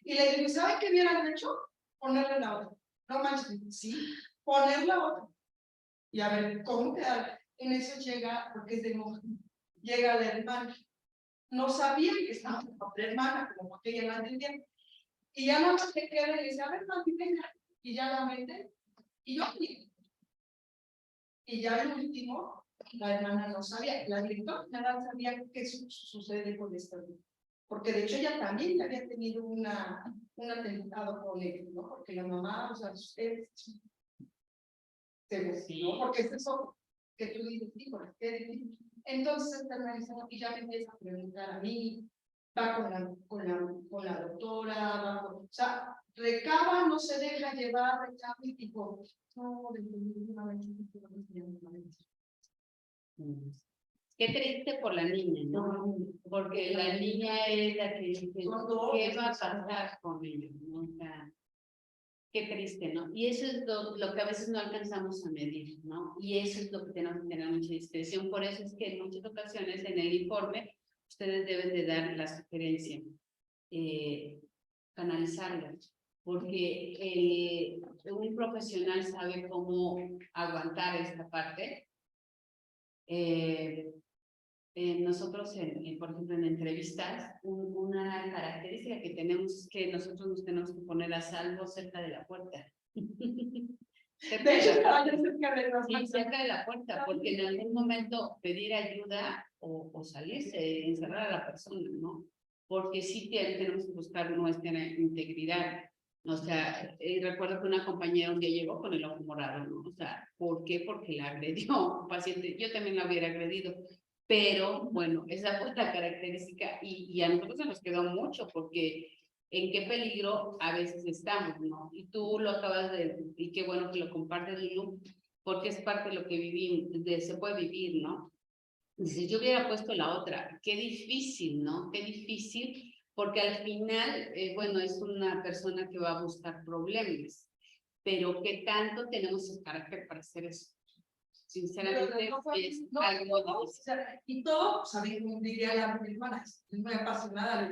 Y le digo, ¿sabe qué hubieran hecho? Ponerle la otra. No manches, sí, poner la otra. Y a ver, ¿cómo quedar? En eso llega, porque es de monja, llega la hermana. No sabía que estaba la hermana, como que ella la entendía. Y ya nada más se queda y dice, a ver, mami, venga. Y ya la mete. Y yo, y ya el último, la hermana no sabía, la directora general sabía qué sucede con esta niña. Porque de hecho ella también ya había tenido un atentado con él, ¿no? Porque la mamá, o sea, usted ¿no? Porque es eso que tú dices, híjole, qué difícil. Entonces esta hermana y ya me empieza a preguntar a mí, va con la doctora, va con, o sea, recaba, no se deja llevar, recaba y tipo, no, Qué triste por la niña, ¿no? Porque la niña es la que dice, ¿qué va a pasar con ella? ¿No? O sea, qué triste, ¿no? Y eso es lo que a veces no alcanzamos a medir, ¿no? Y eso es lo que tenemos que tener mucha discreción. Por eso es que en muchas ocasiones en el informe ustedes deben de dar la sugerencia, canalizarla, porque un profesional sabe cómo aguantar esta parte. Nosotros, por ejemplo, en entrevistas, una característica que tenemos es que nosotros nos tenemos que poner a salvo cerca de la puerta. Cerca de la puerta, porque en algún momento pedir ayuda o salirse, encerrar a la persona, ¿no? Porque sí tenemos que buscar nuestra integridad. O sea, recuerdo que una compañera un día llegó con el ojo morado, ¿no? O sea, ¿por qué? Porque la agredió un paciente. Yo también la hubiera agredido. Pero, bueno, esa fue la característica y a nosotros se nos quedó mucho porque en qué peligro a veces estamos, ¿no? Y tú lo acabas de, y qué bueno que lo compartes, Lulu, porque es parte de lo que vivimos, se puede vivir, ¿no? Si yo hubiera puesto la otra, qué difícil, ¿no? Qué difícil, porque al final, bueno, es una persona que va a buscar problemas, pero ¿qué tanto tenemos el carácter para hacer eso? Sinceramente, es algo difícil. Y todo, ¿sabes? Diría la hermana, es muy apasionada,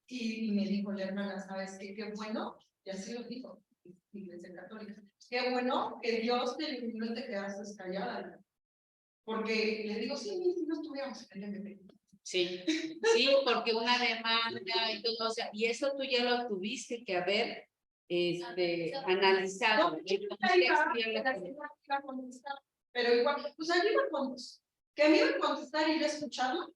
y me dijo la hermana, ¿sabes qué? Qué bueno, y así lo dijo, Iglesia Católica, qué bueno que Dios te iluminó y te quedaste callada, porque le digo, sí, no estuviéramos en el MP. Sí, sí, porque una demanda y todo, o sea, y eso tú ya lo tuviste que haber analizado. Pero igual, pues ahí iba a contestar, que me iba a contestar y iba a escucharlo,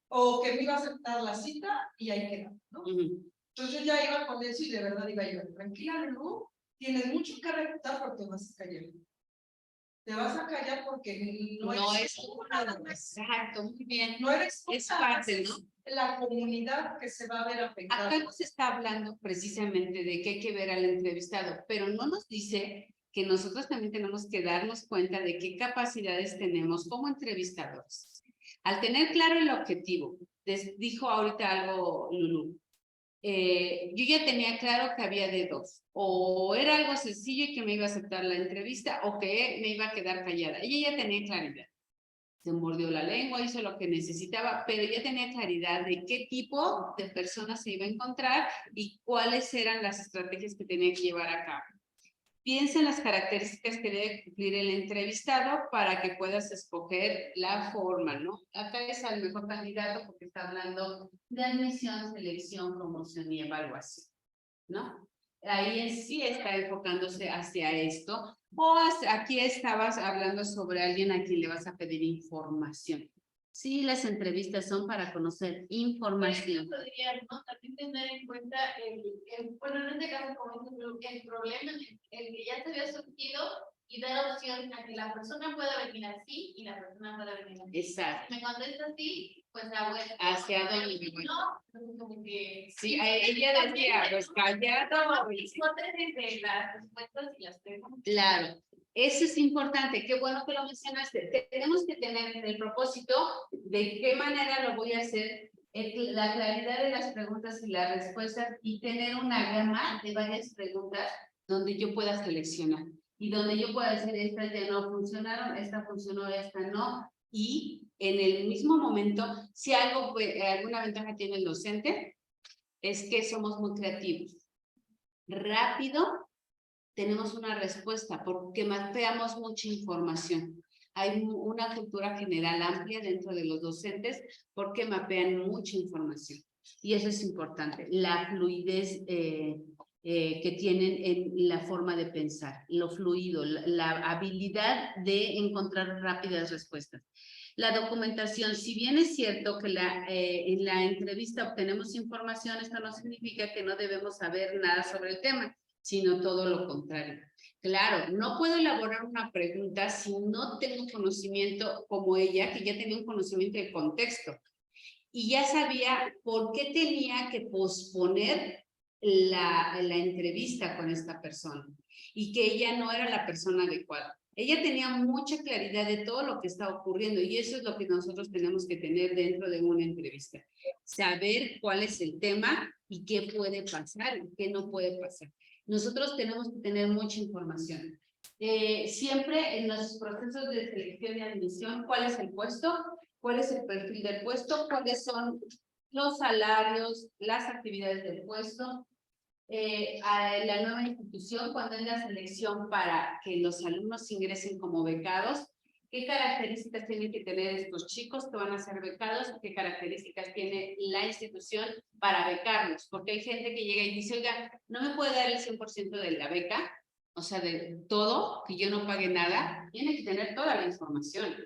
o que me iba a aceptar la cita y ahí queda, ¿no? Entonces yo ya iba con eso y de verdad iba yo, tranquila, Lulu, tienes mucho que reclutar porque vas a callar. Te vas a callar porque no es nada más. Exacto, muy bien. No eres es parte, ¿no? La comunidad que se va a ver afectada. Acá nos está hablando precisamente de que hay que ver al entrevistado, pero no nos dice que nosotros también tenemos que darnos cuenta de qué capacidades tenemos como entrevistadores. Al tener claro el objetivo, dijo ahorita algo Lulu, yo ya tenía claro que había de dos, o era algo sencillo y que me iba a aceptar la entrevista o que me iba a quedar callada. Ella ya tenía claridad. Se mordió la lengua, hizo lo que necesitaba, pero ya tenía claridad de qué tipo de personas se iba a encontrar y cuáles eran las estrategias que tenía que llevar a cabo. Piensa en las características que debe cumplir el entrevistado para que puedas escoger la forma, ¿no? Acá es al mejor candidato porque está hablando de admisión, selección, promoción y evaluación, ¿no? Ahí sí está enfocándose hacia esto. O aquí estabas hablando sobre alguien a quien le vas a pedir información. Sí, las entrevistas son para conocer información. Podría, ¿no? También tener en cuenta bueno, en este caso, como el problema, el que ya se había surgido y dar opción a que la persona pueda venir así y la persona pueda venir así. Exacto. Si me contesta así, pues la vuelta. ¿Hacia dónde me voy? No, como que. Sí, ella decía, pues callado. De las respuestas y las preguntas. Claro, eso es importante, qué bueno que lo mencionaste. Tenemos que tener el propósito de qué manera lo voy a hacer, la claridad de las preguntas y las respuestas y tener una gama de varias preguntas donde yo pueda seleccionar y donde yo pueda decir, estas ya no funcionaron, esta funcionó, esta no. Y en el mismo momento, si algo, alguna ventaja tiene el docente, es que somos muy creativos. Rápido tenemos una respuesta porque mapeamos mucha información. Hay una cultura general amplia dentro de los docentes porque mapean mucha información. Y eso es importante, la fluidez que tienen en la forma de pensar, lo fluido, la habilidad de encontrar rápidas respuestas. La documentación, si bien es cierto que en la entrevista obtenemos información, esto no significa que no debemos saber nada sobre el tema, sino todo lo contrario. Claro, no puedo elaborar una pregunta si no tengo conocimiento como ella, que ya tenía un conocimiento de contexto. Y ya sabía por qué tenía que posponer la entrevista con esta persona. Y que ella no era la persona adecuada. Ella tenía mucha claridad de todo lo que está ocurriendo. Y eso es lo que nosotros tenemos que tener dentro de una entrevista. Saber cuál es el tema y qué puede pasar y qué no puede pasar. Nosotros tenemos que tener mucha información. Siempre en los procesos de selección y admisión, ¿cuál es el puesto? ¿Cuál es el perfil del puesto? ¿Cuáles son los salarios, las actividades del puesto? A la nueva institución, cuando es la selección para que los alumnos ingresen como becados, ¿qué características tienen que tener estos chicos que van a ser becados? ¿Qué características tiene la institución para becarlos? Porque hay gente que llega y dice, oiga, ¿no me puede dar el 100% de la beca? O sea, de todo, que yo no pague nada. Tiene que tener toda la información.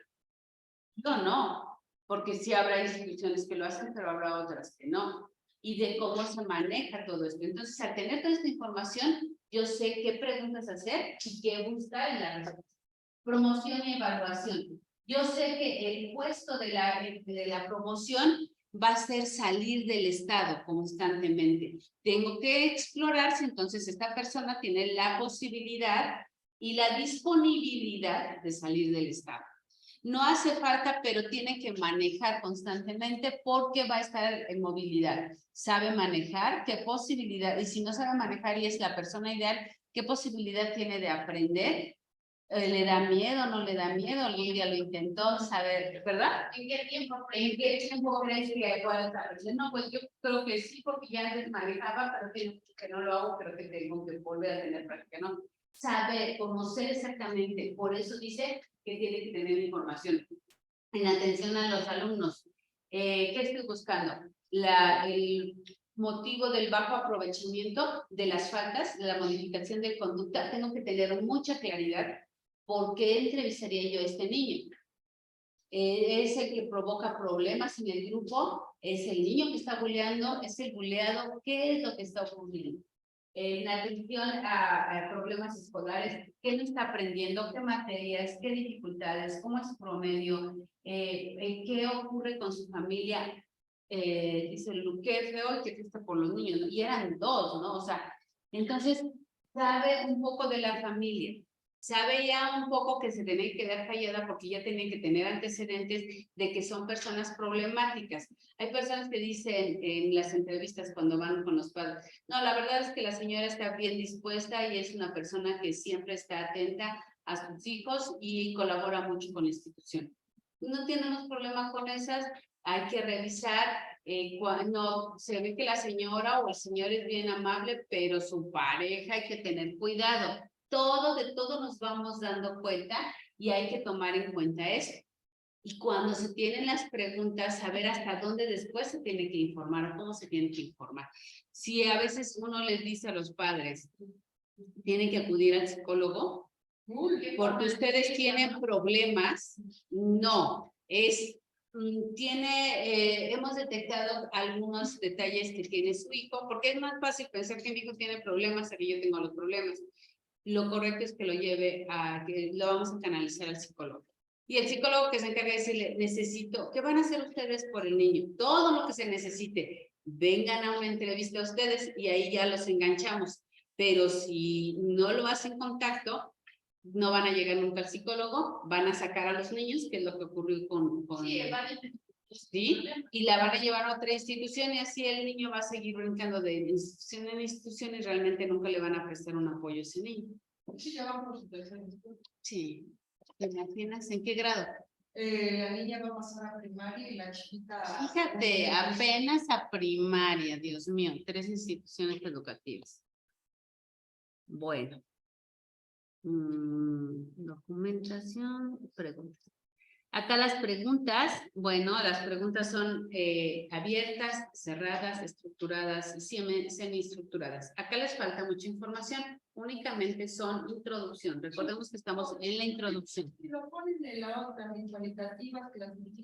No, porque sí habrá instituciones que lo hacen, pero habrá otras que no. Y de cómo se maneja todo esto. Entonces, al tener toda esta información, yo sé qué preguntas hacer y qué buscar en la respuesta. Promoción y evaluación. Yo sé que el puesto de la promoción va a ser salir del estado constantemente. Tengo que explorar si entonces esta persona tiene la posibilidad y la disponibilidad de salir del estado. No hace falta, pero tiene que manejar constantemente porque va a estar en movilidad. Sabe manejar, qué posibilidad, y si no sabe manejar y es la persona ideal, qué posibilidad tiene de aprender. ¿Le da miedo, no le da miedo? Algún día lo intentó saber, ¿verdad? ¿En qué tiempo? ¿En qué tiempo crees que pueda establecer? No, pues yo creo que sí, porque ya antes manejaba, pero que no lo hago, pero que tengo que volver a tener práctica, ¿no? Saber, conocer exactamente, por eso dice que tiene que tener información. En atención a los alumnos, ¿qué estoy buscando? El motivo del bajo aprovechamiento de las faltas, de la modificación de conducta, tengo que tener mucha claridad. ¿Por qué entrevistaría yo a este niño? ¿Es el que provoca problemas en el grupo? ¿Es el niño que está buleando? ¿Es el buleado? ¿Qué es lo que está ocurriendo? En atención a problemas escolares, ¿qué no está aprendiendo? ¿Qué materias? ¿Qué dificultades? ¿Cómo es su promedio? ¿Qué ocurre con su familia? Dice Lu, qué feo que está por los niños, ¿no? Y eran dos, ¿no? O sea, entonces, sabe un poco de la familia. Sabe ya un poco que se tiene que quedar callada porque ya tienen que tener antecedentes de que son personas problemáticas. Hay personas que dicen en las entrevistas cuando van con los padres, no, la verdad es que la señora está bien dispuesta y es una persona que siempre está atenta a sus hijos y colabora mucho con la institución. No tenemos problema con esas, hay que revisar cuando se ve que la señora o el señor es bien amable, pero su pareja hay que tener cuidado. De todo nos vamos dando cuenta y hay que tomar en cuenta eso. Y cuando se tienen las preguntas, saber hasta dónde después se tiene que informar o cómo se tiene que informar. Si a veces uno les dice a los padres, tienen que acudir al psicólogo, porque ustedes tienen problemas, no, hemos detectado algunos detalles que tiene su hijo, porque es más fácil pensar que mi hijo tiene problemas a que yo tengo los problemas. Lo correcto es que lo lleve que lo vamos a canalizar al psicólogo. Y el psicólogo que se encarga de decirle, necesito, ¿qué van a hacer ustedes por el niño? Todo lo que se necesite. Vengan a una entrevista a ustedes y ahí ya los enganchamos. Pero si no lo hacen contacto, no van a llegar nunca al psicólogo, van a sacar a los niños, que es lo que ocurrió con ¿sí? Y la van a llevar a otra institución y así el niño va a seguir brincando de institución en institución y realmente nunca le van a prestar un apoyo a ese niño. Sí, ya vamos por su tercer estudio. Sí. ¿Te imaginas en qué grado? La niña va a pasar a primaria y la chiquita... Fíjate, apenas a primaria, Dios mío, 3 instituciones educativas. Bueno. Documentación, preguntas. Acá las preguntas, bueno, las preguntas son abiertas, cerradas, estructuradas y semiestructuradas. Acá les falta mucha información, únicamente son introducción. Recordemos que estamos en la introducción. Si lo ponen en la otra, en cualitativas,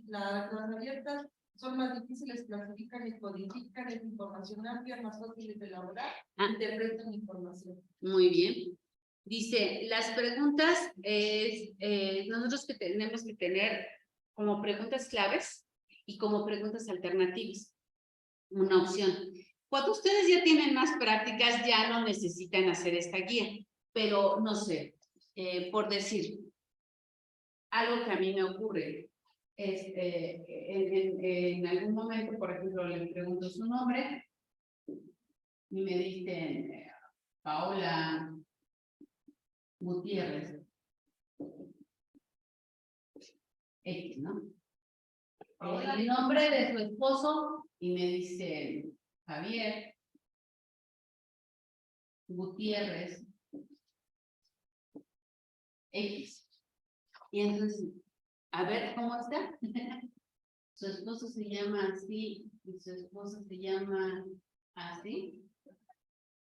las abiertas son más difíciles, clasifican y codifican, es información amplia, más fáciles de elaborar, interpretan información. Muy bien. Dice, las preguntas, nosotros que tenemos que tener como preguntas claves y como preguntas alternativas. Una opción. Cuando ustedes ya tienen más prácticas, ya no necesitan hacer esta guía. Pero no sé, por decir, algo que a mí me ocurre. En algún momento, por ejemplo, le pregunto su nombre y me dicen, Paola Gutiérrez. X, ¿no? El nombre de su esposo y me dicen Javier Gutiérrez X. Y entonces, a ver cómo está. Su esposo se llama así y su esposa se llama así.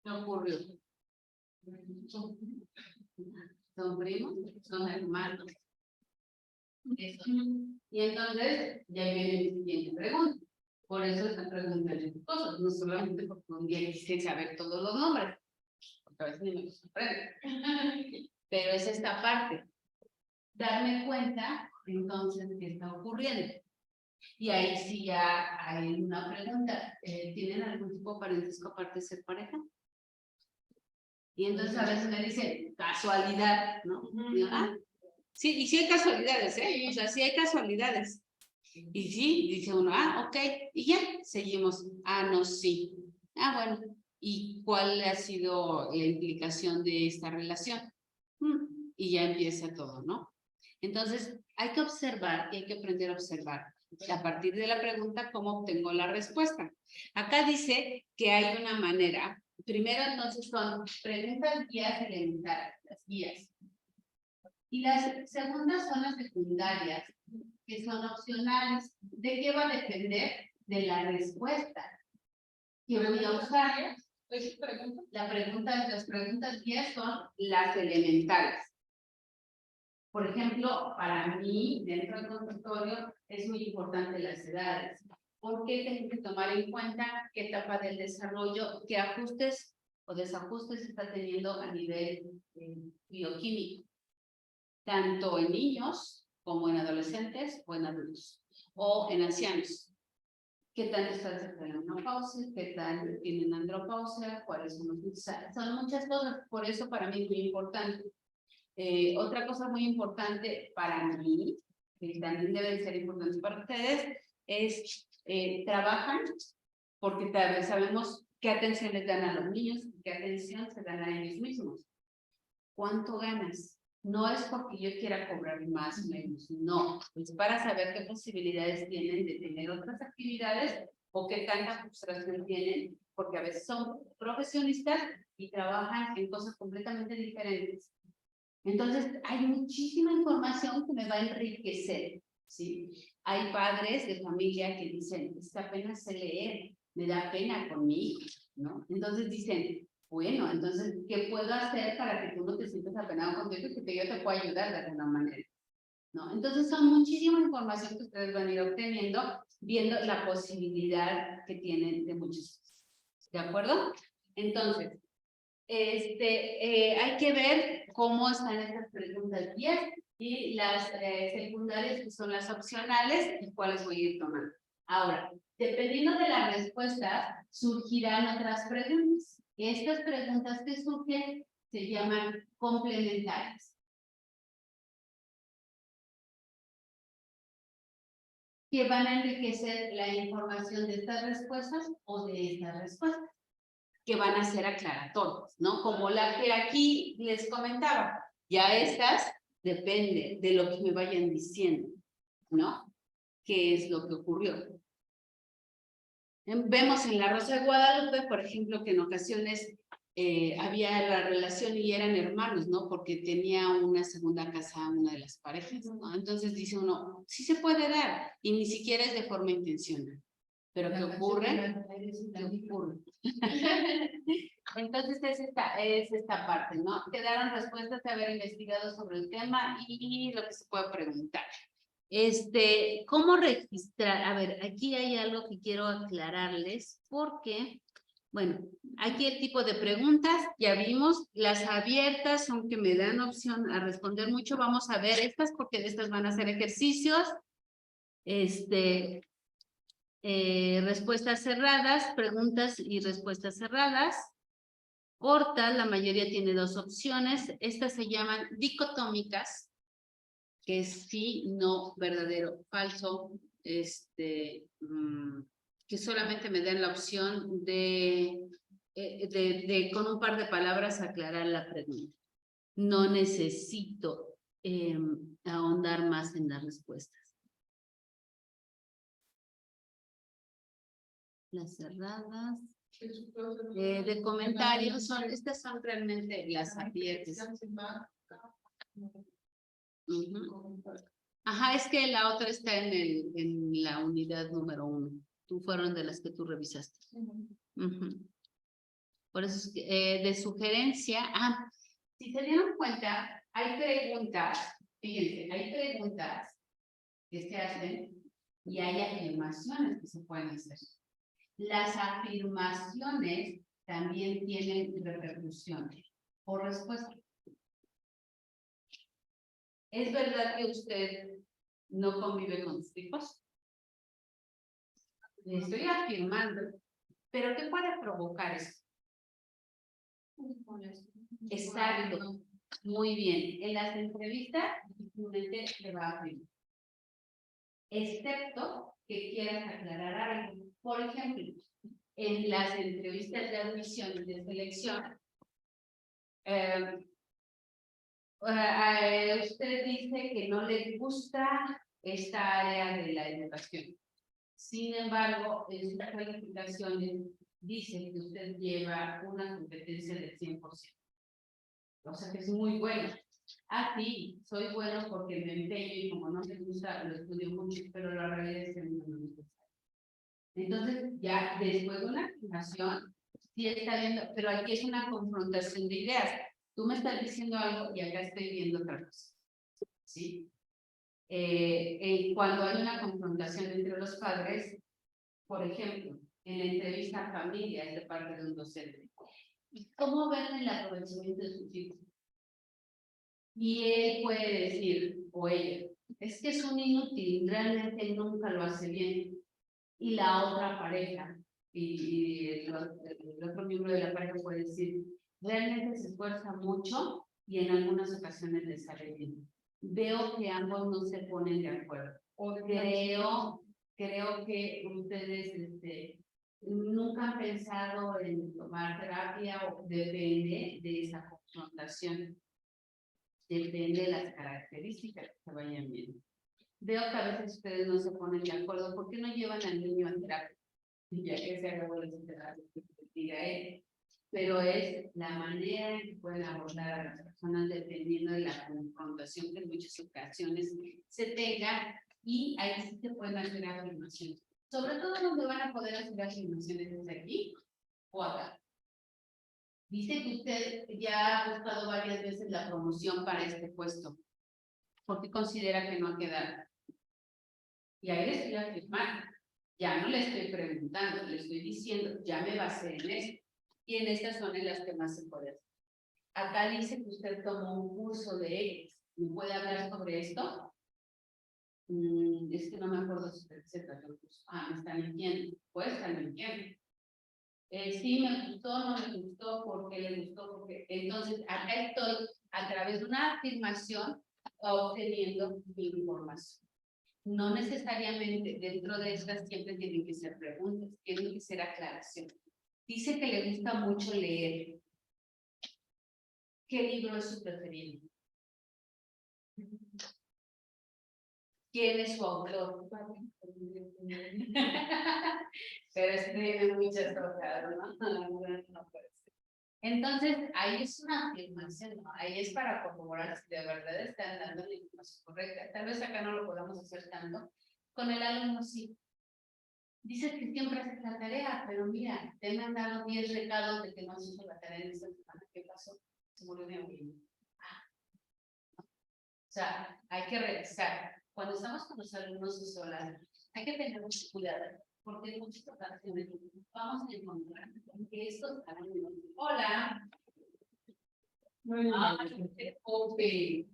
¿Qué ocurrió? Son primos, son hermanos. Eso. Y entonces ya viene mi siguiente pregunta. Por eso esta pregunta de cosas, no solamente porque un día quise saber todos los nombres, porque a veces ni me los aprendo. Pero es esta parte. Darme cuenta, entonces, qué está ocurriendo. Y ahí sí ya hay una pregunta. ¿Tienen algún tipo de parentesco aparte de ser pareja? Y entonces a veces me dicen, casualidad, ¿no? Digo, sí, y sí hay casualidades, ¿eh? O sea, sí hay casualidades. Y sí, dice uno, ok, y ya, seguimos. No, sí. Bueno, ¿y cuál ha sido la implicación de esta relación? Y ya empieza todo, ¿no? Entonces, hay que observar y hay que aprender a observar. A partir de la pregunta, ¿cómo obtengo la respuesta? Acá dice que hay una manera. Primero, entonces, son preguntas guías elementales, las guías. Y las segundas son las secundarias, que son opcionales. ¿De qué va a depender? De la respuesta que voy a usar. Las preguntas guías son las elementales. Por ejemplo, para mí, dentro del consultorio, es muy importante las edades. Porque tengo que tomar en cuenta qué etapa del desarrollo, qué ajustes o desajustes está teniendo a nivel bioquímico, tanto en niños como en adolescentes o en adultos, o en ancianos. ¿Qué tal está cerca de la menopausia? ¿Qué tal tienen andropausia? ¿Cuáles son los...? Son muchas cosas, por eso para mí es muy importante. Otra cosa muy importante para mí, que también debe ser importante para ustedes, es trabajan, porque tal vez sabemos qué atención les dan a los niños, qué atención se dan a ellos mismos. ¿Cuánto ganas? No es porque yo quiera cobrar más o menos, no. Es para saber qué posibilidades tienen de tener otras actividades o qué tanta frustración tienen, porque a veces son profesionistas y trabajan en cosas completamente diferentes. Entonces, hay muchísima información que me va a enriquecer, ¿sí? Hay padres de familia que dicen, es que apenas sé leer, me da pena conmigo, ¿no? Entonces dicen, bueno, entonces, ¿qué puedo hacer para que tú no te sientas apenado contigo y que yo te pueda ayudar de alguna manera? ¿No? Entonces, son muchísima información que ustedes van a ir obteniendo, viendo la posibilidad que tienen de muchas cosas. ¿De acuerdo? Entonces, hay que ver cómo están estas preguntas guías y las secundarias, que son las opcionales, y cuáles voy a ir tomando. Ahora, dependiendo de la respuesta, surgirán otras preguntas. Estas preguntas que surgen se llaman complementarias. Que van a enriquecer la información de estas respuestas o de estas respuestas, que van a ser aclaratorias, ¿no? Como la que aquí les comentaba. Ya estas depende de lo que me vayan diciendo, ¿no? ¿Qué es lo que ocurrió? Vemos en la Rosa de Guadalupe, por ejemplo, que en ocasiones había la relación y eran hermanos, ¿no? Porque tenía una segunda casa una de las parejas, ¿no? Entonces dice uno, sí se puede dar y ni siquiera es de forma intencional. Pero ¿qué ocurre? ¿Qué ocurre? Entonces es esta parte, ¿no? Quedaron respuestas de haber investigado sobre el tema y lo que se puede preguntar. ¿Cómo registrar? A ver, aquí hay algo que quiero aclararles porque, bueno, aquí el tipo de preguntas, ya vimos, las abiertas son que me dan opción a responder mucho. Vamos a ver estas porque de estas van a ser ejercicios. Respuestas cerradas, preguntas y respuestas cerradas. Cortas, la mayoría tiene dos opciones. Estas se llaman dicotómicas, que es sí, no, verdadero, falso. Que solamente me dan la opción de con un par de palabras aclarar la pregunta. No necesito ahondar más en las respuestas. Las cerradas. De comentarios, estas son realmente las abiertas. Ajá, es que la otra está en la unidad número 1. Fueron de las que tú revisaste. Por eso es que, de sugerencia, si se dieron cuenta, hay preguntas, fíjense, hay preguntas que se hacen y hay afirmaciones que se pueden hacer. Las afirmaciones también tienen repercusiones o respuesta. ¿Es verdad que usted no convive con sus hijos? Le estoy afirmando. ¿Pero qué puede provocar eso? Exacto. Muy bien. En las entrevistas, difícilmente le va a afirmar. Excepto que quieras aclarar algo. Por ejemplo, en las entrevistas de admisión y de selección, usted dice que no le gusta esta área de la educación. Sin embargo, en sus calificaciones dice que usted lleva una competencia del 100%. O sea que es muy bueno. Sí, soy bueno porque me empeño y como no me gusta, lo estudio mucho, pero la realidad es que no me gusta. Entonces, ya después de una afirmación, sí está viendo, pero aquí es una confrontación de ideas. Tú me estás diciendo algo y acá estoy viendo otra cosa. ¿Sí? Cuando hay una confrontación entre los padres, por ejemplo, en la entrevista a familia es de parte de un docente. ¿Cómo ven el aprovechamiento de sus hijos? Y él puede decir, o ella, es que es un inútil, realmente nunca lo hace bien. Y la otra pareja, y el otro miembro de la pareja puede decir, realmente se esfuerza mucho y en algunas ocasiones le sale bien. Veo que ambos no se ponen de acuerdo. O creo que ustedes nunca han pensado en tomar terapia o depende de esa confrontación. Depende de las características que se vayan viendo. Veo que a veces ustedes no se ponen de acuerdo. ¿Por qué no llevan al niño a terapia? Ya que se acabó la terapia, que diga él. Pero es la manera en que pueden abordar a las personas dependiendo de la confrontación que en muchas ocasiones se tenga, y ahí sí se pueden hacer afirmaciones. Sobre todo donde van a poder hacer afirmaciones desde aquí o acá. Dice que usted ya ha buscado varias veces la promoción para este puesto. ¿Por qué considera que no ha quedado? Y ahí le estoy afirmando. Ya no le estoy preguntando, le estoy diciendo, ya me basé en esto. Y en estas son en las que más se puede hacer. Acá dice que usted tomó un curso de ellos. ¿Me puede hablar sobre esto? Es que no me acuerdo si usted trató el curso. Me están mintiendo. Pues están mintiendo. Sí, me gustó, no me gustó, ¿por qué le gustó? Porque entonces acá estoy a través de una afirmación obteniendo mi información. No necesariamente dentro de estas siempre tienen que ser preguntas, tienen que ser aclaraciones. Dice que le gusta mucho leer. ¿Qué libro es su preferido? ¿Quién es su autor? Pero escribe muchas cosas, ¿no? No puede ser. Entonces, ahí es una afirmación, ¿no? Ahí es para corroborar si de verdad están dando la información correcta. Tal vez acá no lo podamos hacer tanto. Con el alumno sí. Dices que siempre haces la tarea, pero mira, te he mandado 10 recados de que no has hecho la tarea en esta semana. ¿Qué pasó? Se murió mi abuelo. O sea, hay que revisar. Cuando estamos con los alumnos escolares, hay que tener mucho cuidado, porque en muchas ocasiones vamos a encontrar que estos alumnos, hola, qué pobre.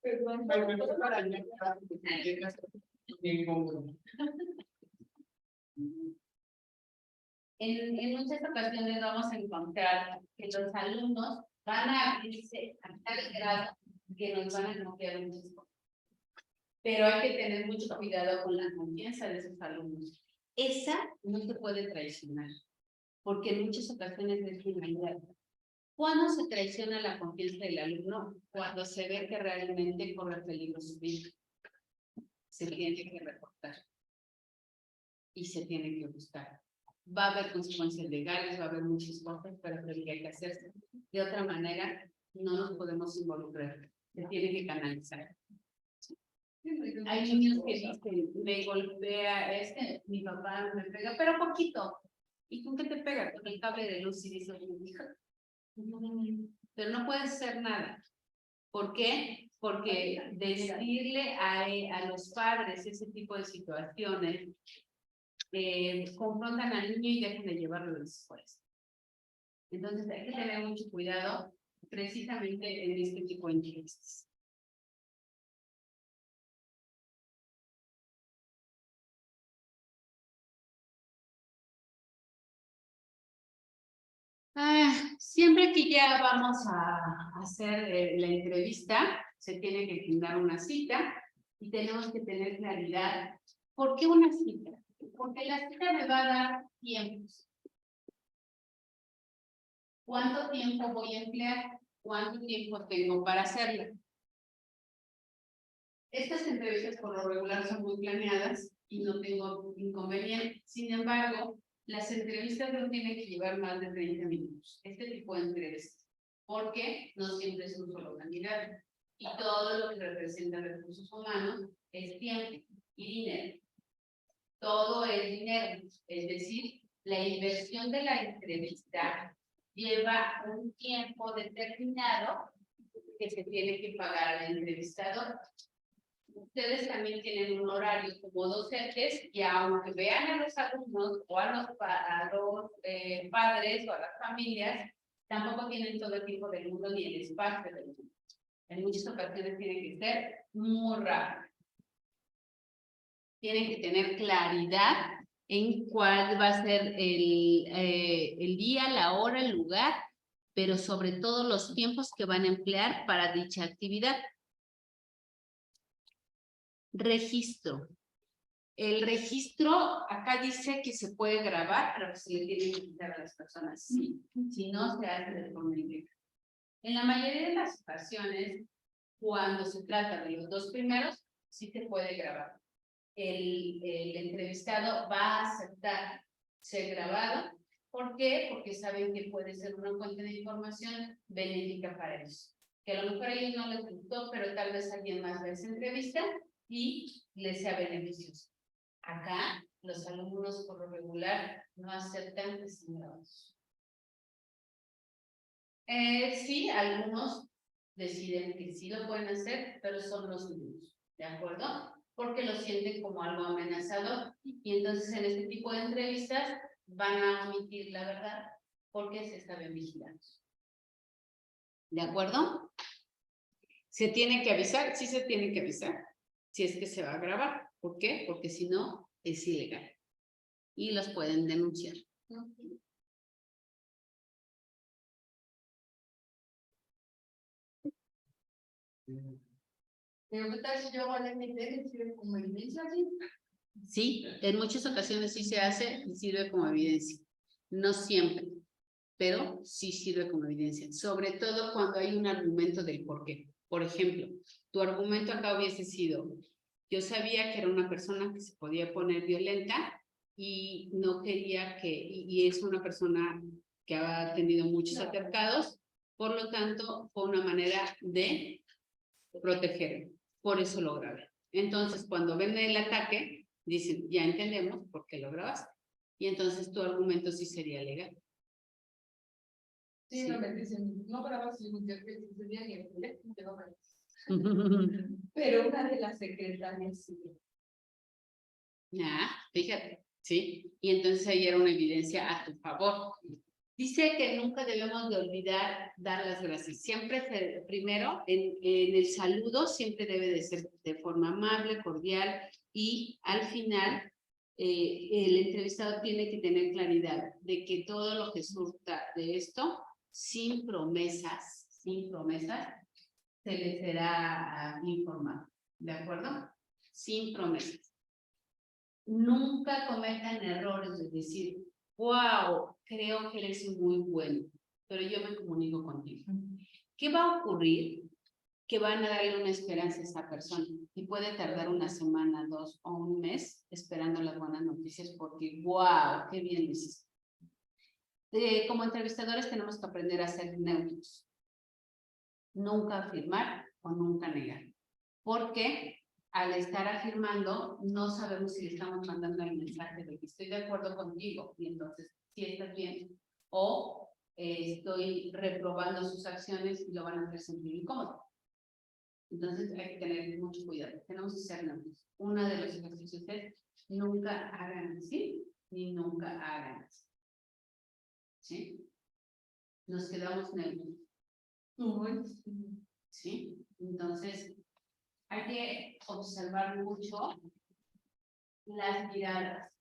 Perdón, para allá, En muchas ocasiones vamos a encontrar que los alumnos van a abrirse a tal grado que nos van a confiar muchas cosas. Pero hay que tener mucho cuidado con la confianza de esos alumnos. Esa no se puede traicionar, porque en muchas ocasiones es vulnerable. ¿Cuándo se traiciona la confianza del alumno? Cuando se ve que realmente corre peligro su vida. Se tiene que reportar. Y se tiene que buscar. Va a haber consecuencias legales, va a haber muchas cosas, pero tendría que hacerse. De otra manera, no nos podemos involucrar. Se tiene que canalizar. Hay niños que dicen, me golpea, es que mi papá me pega, pero poquito. ¿Y con qué te pega? Con el cable de luz y dices, hija. Pero no puede ser nada. ¿Por qué? Porque decirle a los padres ese tipo de situaciones confrontan al niño y dejan de llevarlo después. Entonces hay que tener mucho cuidado precisamente en este tipo de entrevistas. Siempre que ya vamos a hacer la entrevista, se tiene que agendar una cita y tenemos que tener claridad. ¿Por qué una cita? Porque la cita me va a dar tiempos. ¿Cuánto tiempo voy a emplear? ¿Cuánto tiempo tengo para hacerla? Estas entrevistas por lo regular son muy planeadas y no tengo inconveniente. Sin embargo, las entrevistas no tienen que llevar más de 30 minutos. Este tipo de entrevistas. Porque no siempre es un solo candidato. Y todo lo que representa recursos humanos es tiempo y dinero. Todo es dinero. Es decir, la inversión de la entrevista lleva un tiempo determinado que se tiene que pagar al entrevistador. Ustedes también tienen un horario como docentes y aunque vean a los alumnos o a los padres o a las familias, tampoco tienen todo el tiempo del mundo ni el espacio del mundo. En muchas ocasiones tiene que ser muy rápido. Tienen que tener claridad en cuál va a ser el día, la hora, el lugar, pero sobre todo los tiempos que van a emplear para dicha actividad. Registro. El registro, acá dice que se puede grabar, pero que se le tiene que quitar a las personas. Sí. Si no, se hace de forma indirecta. En la mayoría de las ocasiones, cuando se trata de los dos primeros, sí se puede grabar. El entrevistado va a aceptar ser grabado. ¿Por qué? Porque saben que puede ser una fuente de información benéfica para ellos. Que a lo mejor a ellos no les gustó, pero tal vez alguien más vea esa entrevista y les sea beneficioso. Acá, los alumnos por lo regular no aceptan que sean grabados. Sí, algunos deciden que sí lo pueden hacer, pero son los niños, ¿de acuerdo? Porque lo sienten como algo amenazador y entonces en este tipo de entrevistas van a omitir la verdad porque se saben vigilados. ¿De acuerdo? ¿Se tiene que avisar? Sí se tiene que avisar si es que se va a grabar. ¿Por qué? Porque si no, es ilegal y los pueden denunciar. Pero ¿qué tal si yo hago la MT sirve como evidencia así? Sí, en muchas ocasiones sí se hace y sirve como evidencia. No siempre, pero sí sirve como evidencia. Sobre todo cuando hay un argumento del por qué. Por ejemplo, tu argumento acá hubiese sido, yo sabía que era una persona que se podía poner violenta y no quería que, y es una persona que ha tenido muchos altercados, por lo tanto, fue una manera de proteger. Por eso lo grabé. Entonces, cuando ven el ataque, dicen, ya entendemos por qué lo grabaste. Y entonces tu argumento sí sería legal. Sí, no me dicen, no grabas y ese día ni el teléfono, te va a ver. Pero una de las secretarias sí. Ah, fíjate, ¿sí? Y entonces ahí era una evidencia a tu favor. Dice que nunca debemos de olvidar dar las gracias. Siempre, primero, en el saludo, siempre debe de ser de forma amable, cordial, y al final, el entrevistado tiene que tener claridad de que todo lo que surta de esto, sin promesas, se le será informado. ¿De acuerdo? Sin promesas. Nunca cometan errores de decir, wow, creo que eres muy bueno, pero yo me comunico contigo. ¿Qué va a ocurrir? Que van a darle una esperanza a esa persona y puede tardar una semana, 2 o un mes esperando las buenas noticias porque, wow, qué bien lo hiciste. Como entrevistadores tenemos que aprender a ser neutros. Nunca afirmar o nunca negar. Porque al estar afirmando, no sabemos si le estamos mandando el mensaje de que estoy de acuerdo contigo y entonces sí estás bien, o estoy reprobando sus acciones y lo van a hacer sentir incómodo. Entonces hay que tener mucho cuidado, tenemos que ser neutros. Uno de los ejercicios es nunca hagan así, ni nunca hagan así. ¿Sí? Nos quedamos neutros. ¿Sí? Entonces, hay que observar mucho las miradas.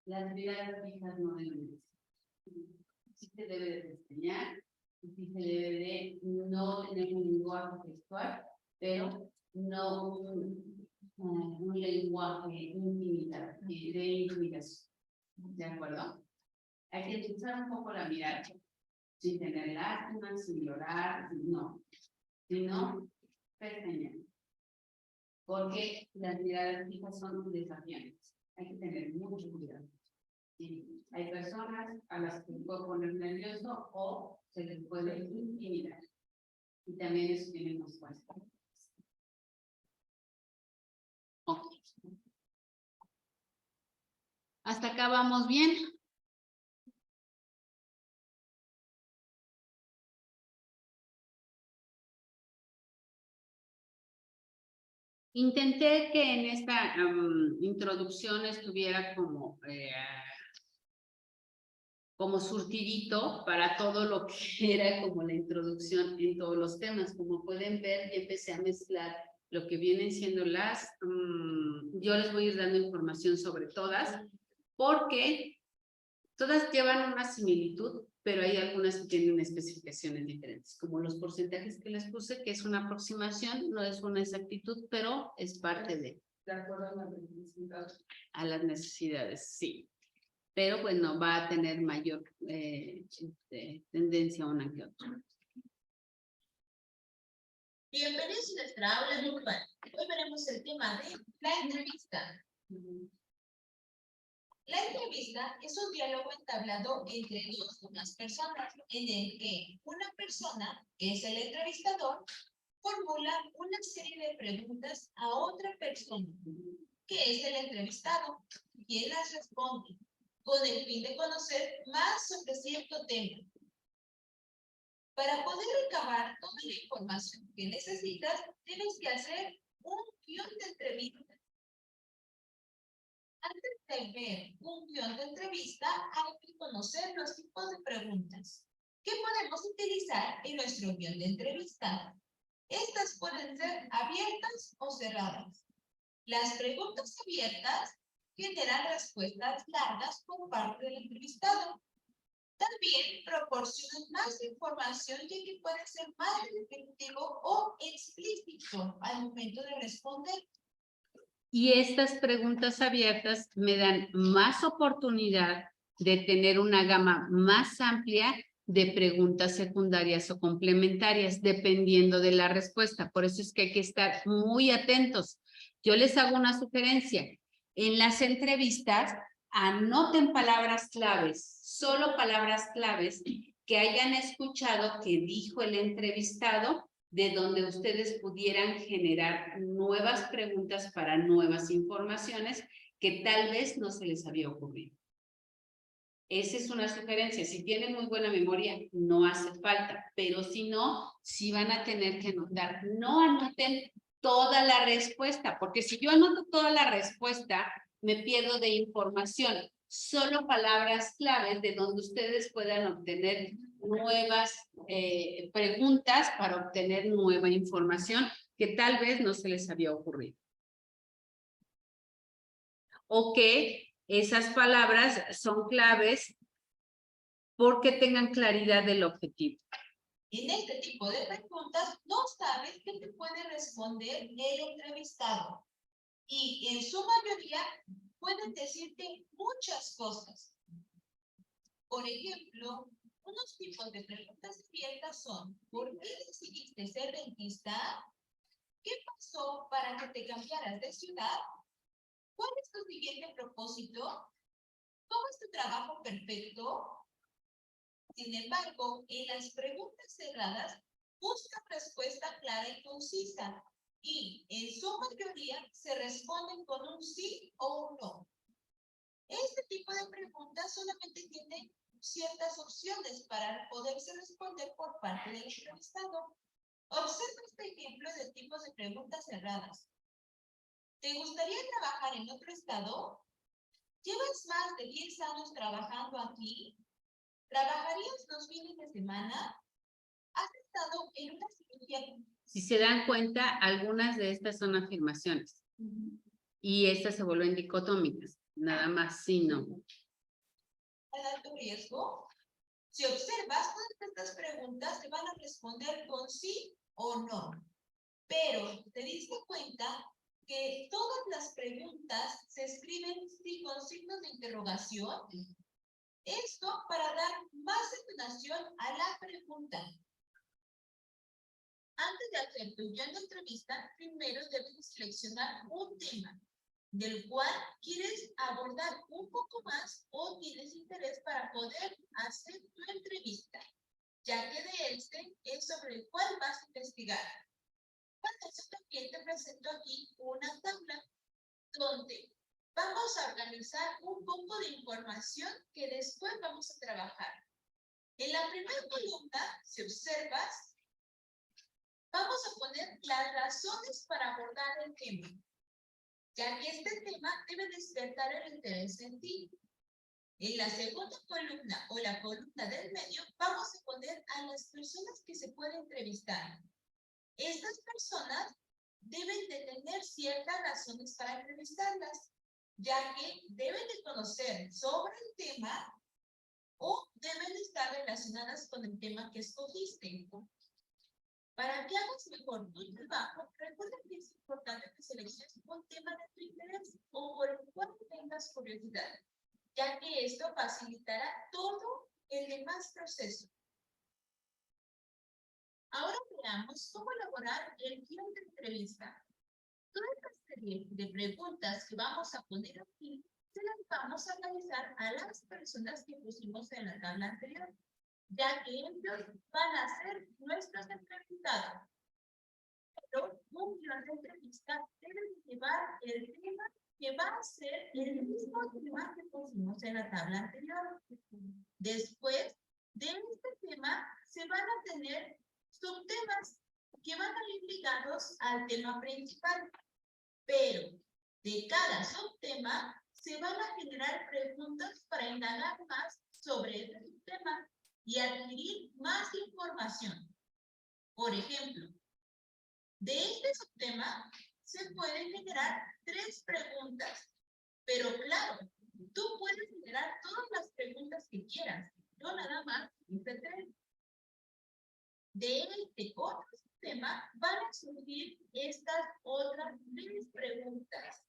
Las miradas fijas no deben de ser. Sí se debe de enseñar, sí se debe de no tener un lenguaje gestual, pero no un lenguaje de intimidación. ¿De acuerdo? Hay que utilizar un poco la mirada, sin tener lástima, sin llorar, no. Sino, pestañear. Porque las miradas fijas son desafiantes. Hay que tener mucho cuidado. ¿Sí? Hay personas a las que se puede poner nervioso o se les puede intimidar. Y también eso tiene consecuencias. Ok. ¿Hasta acá vamos bien? Intenté que en esta introducción estuviera como surtidito para todo lo que era como la introducción en todos los temas. Como pueden ver, ya empecé a mezclar lo que vienen siendo las... yo les voy a ir dando información sobre todas, porque todas llevan una similitud, pero hay algunas que tienen especificaciones diferentes, como los porcentajes que les puse, que es una aproximación, no es una exactitud, pero es parte de acuerdo a las necesidades. A las necesidades, sí. Pero pues no va a tener mayor tendencia una que otra. Bienvenidos a nuestra aula virtual. Hoy veremos el tema de la entrevista. La entrevista es un diálogo entablado entre dos o más personas en el que una persona, que es el entrevistador, formula una serie de preguntas a otra persona, que es el entrevistado, quien las responde, con el fin de conocer más sobre cierto tema. Para poder recabar toda la información que necesitas, tienes que hacer un guión de entrevista. Antes de ver un guión de entrevista, hay que conocer los tipos de preguntas que podemos utilizar en nuestro guión de entrevista. Estas pueden ser abiertas o cerradas. Las preguntas abiertas generan respuestas largas por parte del entrevistado. También proporcionan más información ya que puede ser más descriptivo o explícito al momento de responder. Y estas preguntas abiertas me dan más oportunidad de tener una gama más amplia de preguntas secundarias o complementarias, dependiendo de la respuesta. Por eso es que hay que estar muy atentos. Yo les hago una sugerencia. En las entrevistas, anoten palabras claves, solo palabras claves que hayan escuchado que dijo el entrevistado, de donde ustedes pudieran generar nuevas preguntas para nuevas informaciones que tal vez no se les había ocurrido. Esa es una sugerencia. Si tienen muy buena memoria, no hace falta, pero si no, sí van a tener que anotar. No anoten toda la respuesta, porque si yo anoto toda la respuesta, me pierdo de información. Solo palabras claves de donde ustedes puedan obtener nuevas preguntas para obtener nueva información que tal vez no se les había ocurrido. O que esas palabras son claves porque tengan claridad del objetivo. En este tipo de preguntas no sabes qué te puede responder el entrevistado. Y en su mayoría pueden decirte muchas cosas. Por ejemplo, unos tipos de preguntas abiertas son: ¿por qué decidiste ser dentista? ¿Qué pasó para que te cambiaras de ciudad? ¿Cuál es tu siguiente propósito? ¿Cómo es tu trabajo perfecto? Sin embargo, en las preguntas cerradas, busca respuesta clara y concisa, y en su mayoría se responden con un sí o un no. Este tipo de preguntas solamente tiene ciertas opciones para poderse responder por parte del entrevistado. Observa este ejemplo de tipos de preguntas cerradas. ¿Te gustaría trabajar en otro estado? ¿Llevas más de 10 años trabajando aquí? ¿Trabajarías los fines de semana? ¿Has estado en una cirugía? Si se dan cuenta, algunas de estas son afirmaciones. Y estas se vuelven dicotómicas. Nada más sí, no. ¿De alto riesgo? Si observas, todas estas preguntas te van a responder con sí o no. Pero te diste cuenta que todas las preguntas se escriben con signos de interrogación. Esto para dar más entonación a la pregunta. Antes de hacer tu guión de entrevista, primero debes seleccionar un tema del cual quieres abordar un poco más o tienes interés para poder hacer tu entrevista, ya que de este es sobre el cual vas a investigar. Para eso también te presento aquí una tabla donde vamos a organizar un poco de información que después vamos a trabajar. En la primera columna, si observas, vamos a poner las razones para abordar el tema, ya que este tema debe despertar el interés en ti. En la segunda columna o la columna del medio, vamos a poner a las personas que se pueden entrevistar. Estas personas deben de tener ciertas razones para entrevistarlas, ya que deben de conocer sobre el tema o deben estar relacionadas con el tema que escogiste. Para que hagas mejor tu trabajo, recuerda que es importante que selecciones un tema de tu interés o por el cual tengas curiosidad, ya que esto facilitará todo el demás proceso. Ahora veamos cómo elaborar el guión de entrevista. Toda esta serie de preguntas que vamos a poner aquí, se las vamos a realizar a las personas que pusimos en la tabla anterior, ya que ellos van a ser nuestros entrevistados. Pero un guión de entrevista debe llevar el tema que va a ser el mismo tema que pusimos en la tabla anterior. Después de este tema se van a tener subtemas que van a ir ligados al tema principal, pero de cada subtema se van a generar preguntas para indagar más sobre ese subtema y adquirir más información. Por ejemplo, de este subtema se pueden generar 3 preguntas, pero claro, tú puedes generar todas las preguntas que quieras, yo nada más hice 3. De este otro tema van a surgir estas otras 3 preguntas.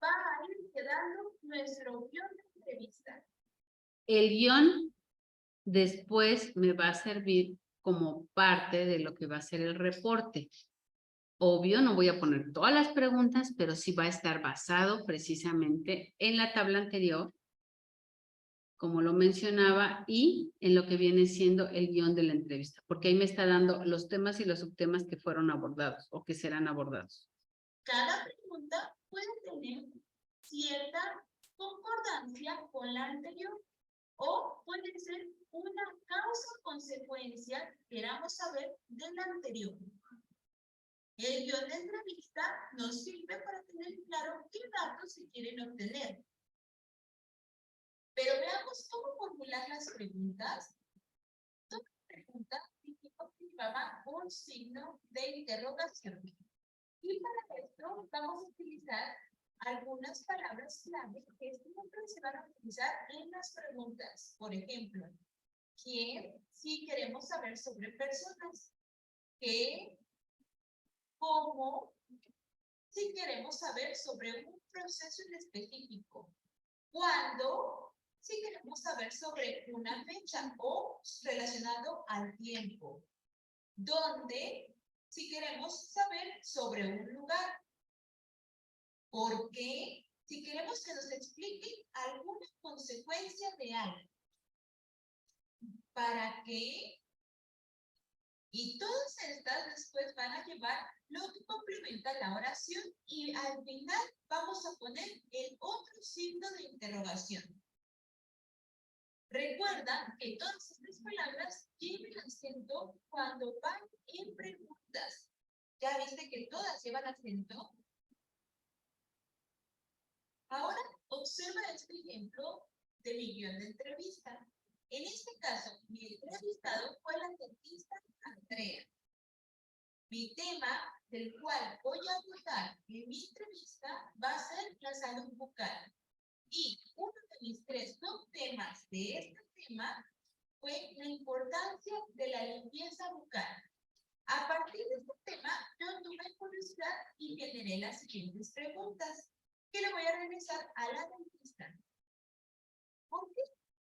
Va a ir quedando nuestro guión de entrevista. El guión después me va a servir como parte de lo que va a ser el reporte. Obvio, no voy a poner todas las preguntas, pero sí va a estar basado precisamente en la tabla anterior como lo mencionaba, y en lo que viene siendo el guión de la entrevista, porque ahí me está dando los temas y los subtemas que fueron abordados o que serán abordados. Cada pregunta puede tener cierta concordancia con la anterior o puede ser una causa-consecuencia, queramos saber, de la anterior. El guión de entrevista nos sirve para tener claro qué datos se quieren obtener. Pero veamos cómo formular las preguntas. Toda pregunta llevaba un signo de interrogación. Y para esto vamos a utilizar algunas palabras clave que siempre se van a utilizar en las preguntas. Por ejemplo, ¿quién? Si queremos saber sobre personas. ¿Qué? ¿Cómo? Si queremos saber sobre un proceso en específico. ¿Cuándo? Si queremos saber sobre una fecha o relacionado al tiempo. ¿Dónde? Si queremos saber sobre un lugar. ¿Por qué? Si queremos que nos explique alguna consecuencia de algo. ¿Para qué? Y todas estas después van a llevar lo que complementa la oración y al final vamos a poner el otro signo de interrogación. Recuerda que todas estas palabras llevan acento cuando van en preguntas. ¿Ya viste que todas llevan acento? Ahora observa este ejemplo de mi guión de entrevista. En este caso, mi entrevistado fue la dentista Andrea. Mi tema del cual voy a abordar en mi entrevista va a ser la salud bucal. Y uno de mis 3 subtemas de este tema fue la importancia de la limpieza bucal. A partir de este tema, yo tuve curiosidad y generé las siguientes preguntas que le voy a realizar a la dentista. ¿Por qué?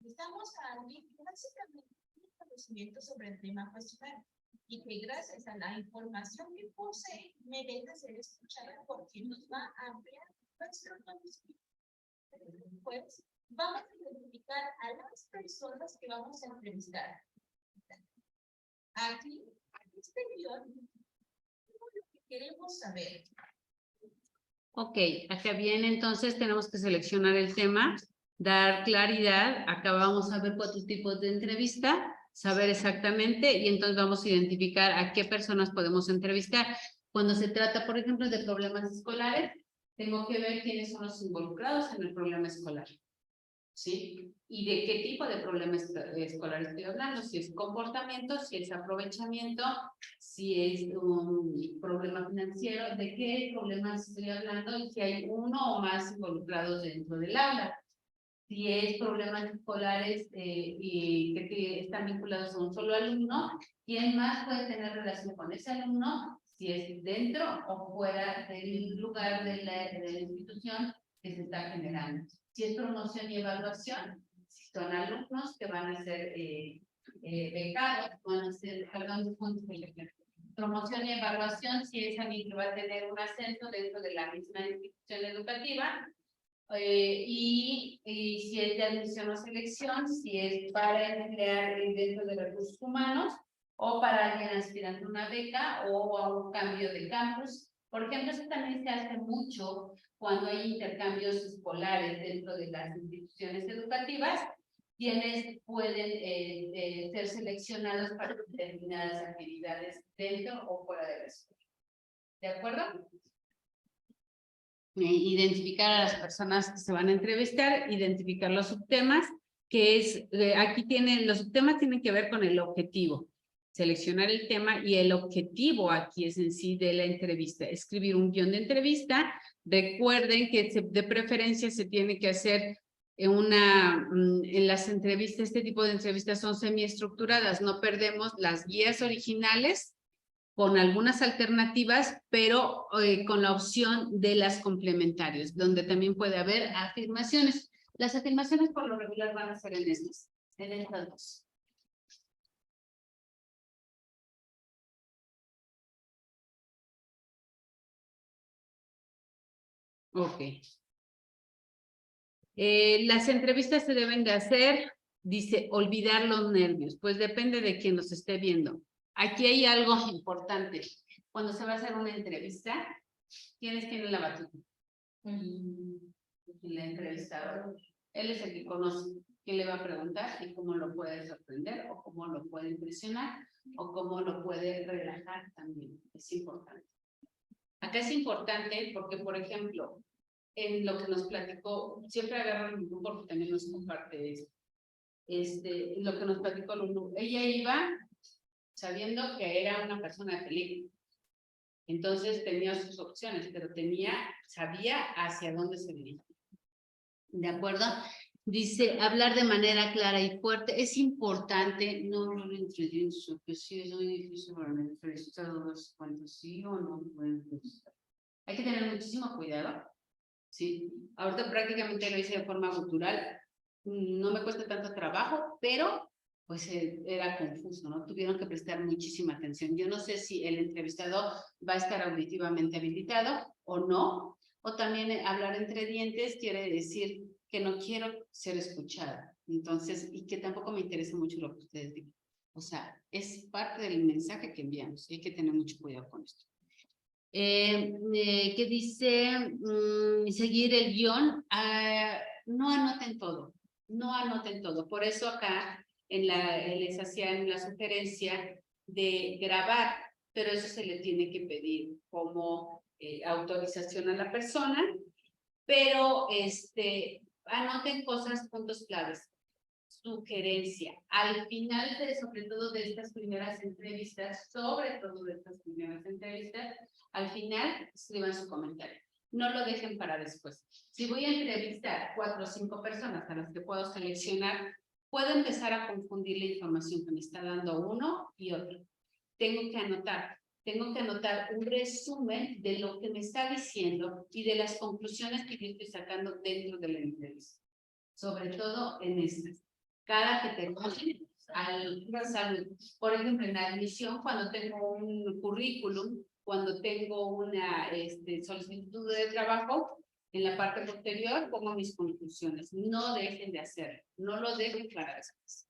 Estamos a alguien que básicamente tiene conocimiento sobre el tema cuestionario y que gracias a la información que posee merece ser escuchada porque nos va a ampliar nuestro conocimiento. Pues vamos a identificar a las personas que vamos a entrevistar. Aquí, en este guión, todo lo que queremos saber. Ok, acá bien, entonces tenemos que seleccionar el tema, dar claridad, acá vamos a ver 4 tipos de entrevista, saber exactamente y entonces vamos a identificar a qué personas podemos entrevistar. Cuando se trata, por ejemplo, de problemas escolares, tengo que ver quiénes son los involucrados en el problema escolar, ¿sí? Y de qué tipo de problemas escolares estoy hablando, si es comportamiento, si es aprovechamiento, si es un problema financiero, de qué problemas estoy hablando y si hay uno o más involucrados dentro del aula. Si es problemas escolares y que están vinculados a un solo alumno, ¿quién más puede tener relación con ese alumno? Si es dentro o fuera del lugar de la institución que se está generando. Si es promoción y evaluación, si son alumnos que van a ser becados, van a ser jalando puntos del ejemplo. Promoción y evaluación, si es alguien que va a tener un ascenso dentro de la misma institución educativa, y si es de admisión o selección, si es para emplear dentro de recursos humanos o para alguien aspirando a una beca o a un cambio de campus. Por ejemplo, eso también se hace mucho cuando hay intercambios escolares dentro de las instituciones educativas, quienes pueden ser seleccionados para determinadas actividades dentro o fuera de la escuela. ¿De acuerdo? Identificar a las personas que se van a entrevistar, identificar los subtemas, que es, aquí tienen, los subtemas tienen que ver con el objetivo, seleccionar el tema y el objetivo aquí es en sí de la entrevista, escribir un guión de entrevista. Recuerden que de preferencia se tiene que hacer en las entrevistas, este tipo de entrevistas son semiestructuradas, no perdemos las guías originales, con algunas alternativas, pero con la opción de las complementarias, donde también puede haber afirmaciones. Las afirmaciones por lo regular van a ser en estas 2. Ok. Las entrevistas se deben de hacer, dice, olvidar los nervios, pues depende de quien los esté viendo. Aquí hay algo importante. Cuando se va a hacer una entrevista, ¿quiénes tienen la batuta? El entrevistador. Él es el que conoce quién le va a preguntar y cómo lo puede sorprender o cómo lo puede impresionar o cómo lo puede relajar también. Es importante. Acá es importante porque, por ejemplo, en lo que nos platicó, siempre agarro el grupo porque también nos comparte esto. Lo que nos platicó Lulu, ella iba sabiendo que era una persona de peligro. Entonces tenía sus opciones, pero sabía hacia dónde se dirigía. ¿De acuerdo? Dice, hablar de manera clara y fuerte es importante, no lo introduce, que sí es muy difícil para el entrevistado, cuando sí o no pueden. Hay que tener muchísimo cuidado. Sí, ahorita prácticamente lo hice de forma cultural, no me cuesta tanto trabajo, pero pues era confuso, ¿no? Tuvieron que prestar muchísima atención. Yo no sé si el entrevistado va a estar auditivamente habilitado o no, o también hablar entre dientes quiere decir que no quiero ser escuchada, entonces, y que tampoco me interesa mucho lo que ustedes digan. O sea, es parte del mensaje que enviamos, hay que tener mucho cuidado con esto. ¿Qué dice? Seguir el guión. No anoten todo, no anoten todo. Por eso acá les hacían la sugerencia de grabar, pero eso se le tiene que pedir como autorización a la persona, pero anoten cosas, puntos claves. Sugerencia. Al final, sobre todo de estas primeras entrevistas, al final escriban su comentario. No lo dejen para después. Si voy a entrevistar 4 o 5 personas a las que puedo seleccionar, puedo empezar a confundir la información que me está dando uno y otro. Tengo que anotar un resumen de lo que me está diciendo y de las conclusiones que yo estoy sacando dentro de la entrevista. Sobre todo en estas. Cada que termine al salud. Por ejemplo, en la admisión, cuando tengo un currículum, cuando tengo una solicitud de trabajo, en la parte posterior pongo mis conclusiones. No dejen de hacerlo. No lo dejen para después.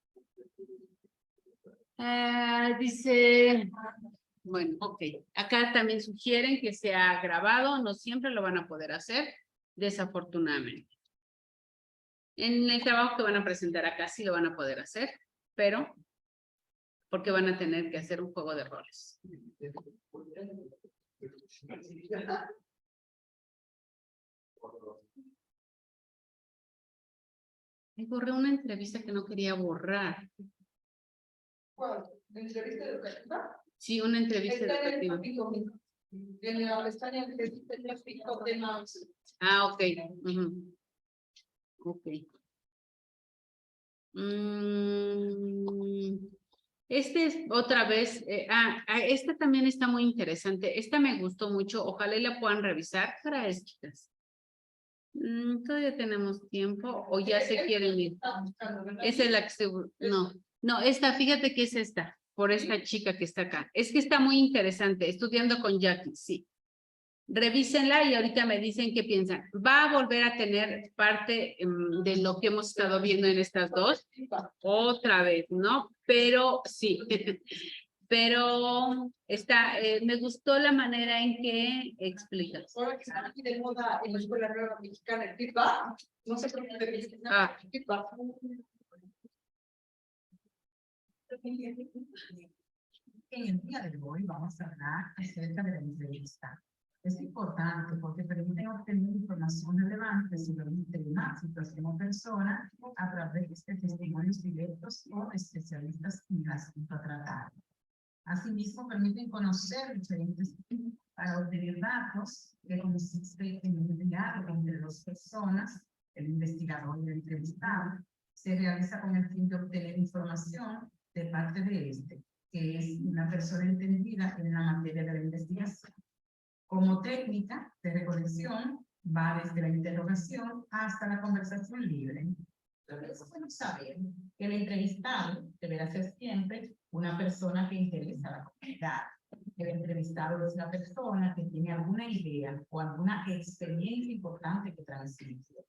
Dice, bueno, ok. Acá también sugieren que sea grabado. No siempre lo van a poder hacer, desafortunadamente. En el trabajo que van a presentar acá sí lo van a poder hacer, pero porque van a tener que hacer un juego de roles. Me borré una entrevista que no quería borrar. ¿Cuál? ¿La entrevista educativa? Sí, una entrevista Está en el educativa. capítulo 1. En la pestaña que dice tráfico de más. Ah, ok. Ok. Este es otra vez, esta también está muy interesante. Esta me gustó mucho. Ojalá y la puedan revisar para estas. Todavía tenemos tiempo o ya se quieren ir. Esa es la que seguro. No, esta, fíjate que es esta, por esta chica que está acá. Es que está muy interesante, estudiando con Jackie, sí. Revísenla y ahorita me dicen qué piensan. Va a volver a tener parte de lo que hemos estado viendo en estas dos. Otra vez, ¿no? Pero sí. Pero me gustó la manera en que explicas. Ahora que están aquí de moda en la Escuela Nueva Mexicana, el feedback, no sé cómo te dicen. Feedback. En el día de hoy vamos a hablar acerca de la entrevista. Es importante porque permite obtener información relevante sobre un tema, situación o persona a través de testimonios directos o especialistas en el asunto a tratar. Asimismo, permiten conocer diferentes para obtener datos que consiste en un diálogo entre dos personas, el investigador y el entrevistado. Se realiza con el fin de obtener información de parte de este, que es una persona entendida en la materia de la investigación. Como técnica de recolección, va desde la interrogación hasta la conversación libre. Es bueno saber que el entrevistado deberá ser siempre una persona que interesa a la comunidad. El entrevistado es una persona que tiene alguna idea o alguna experiencia importante que transmitir.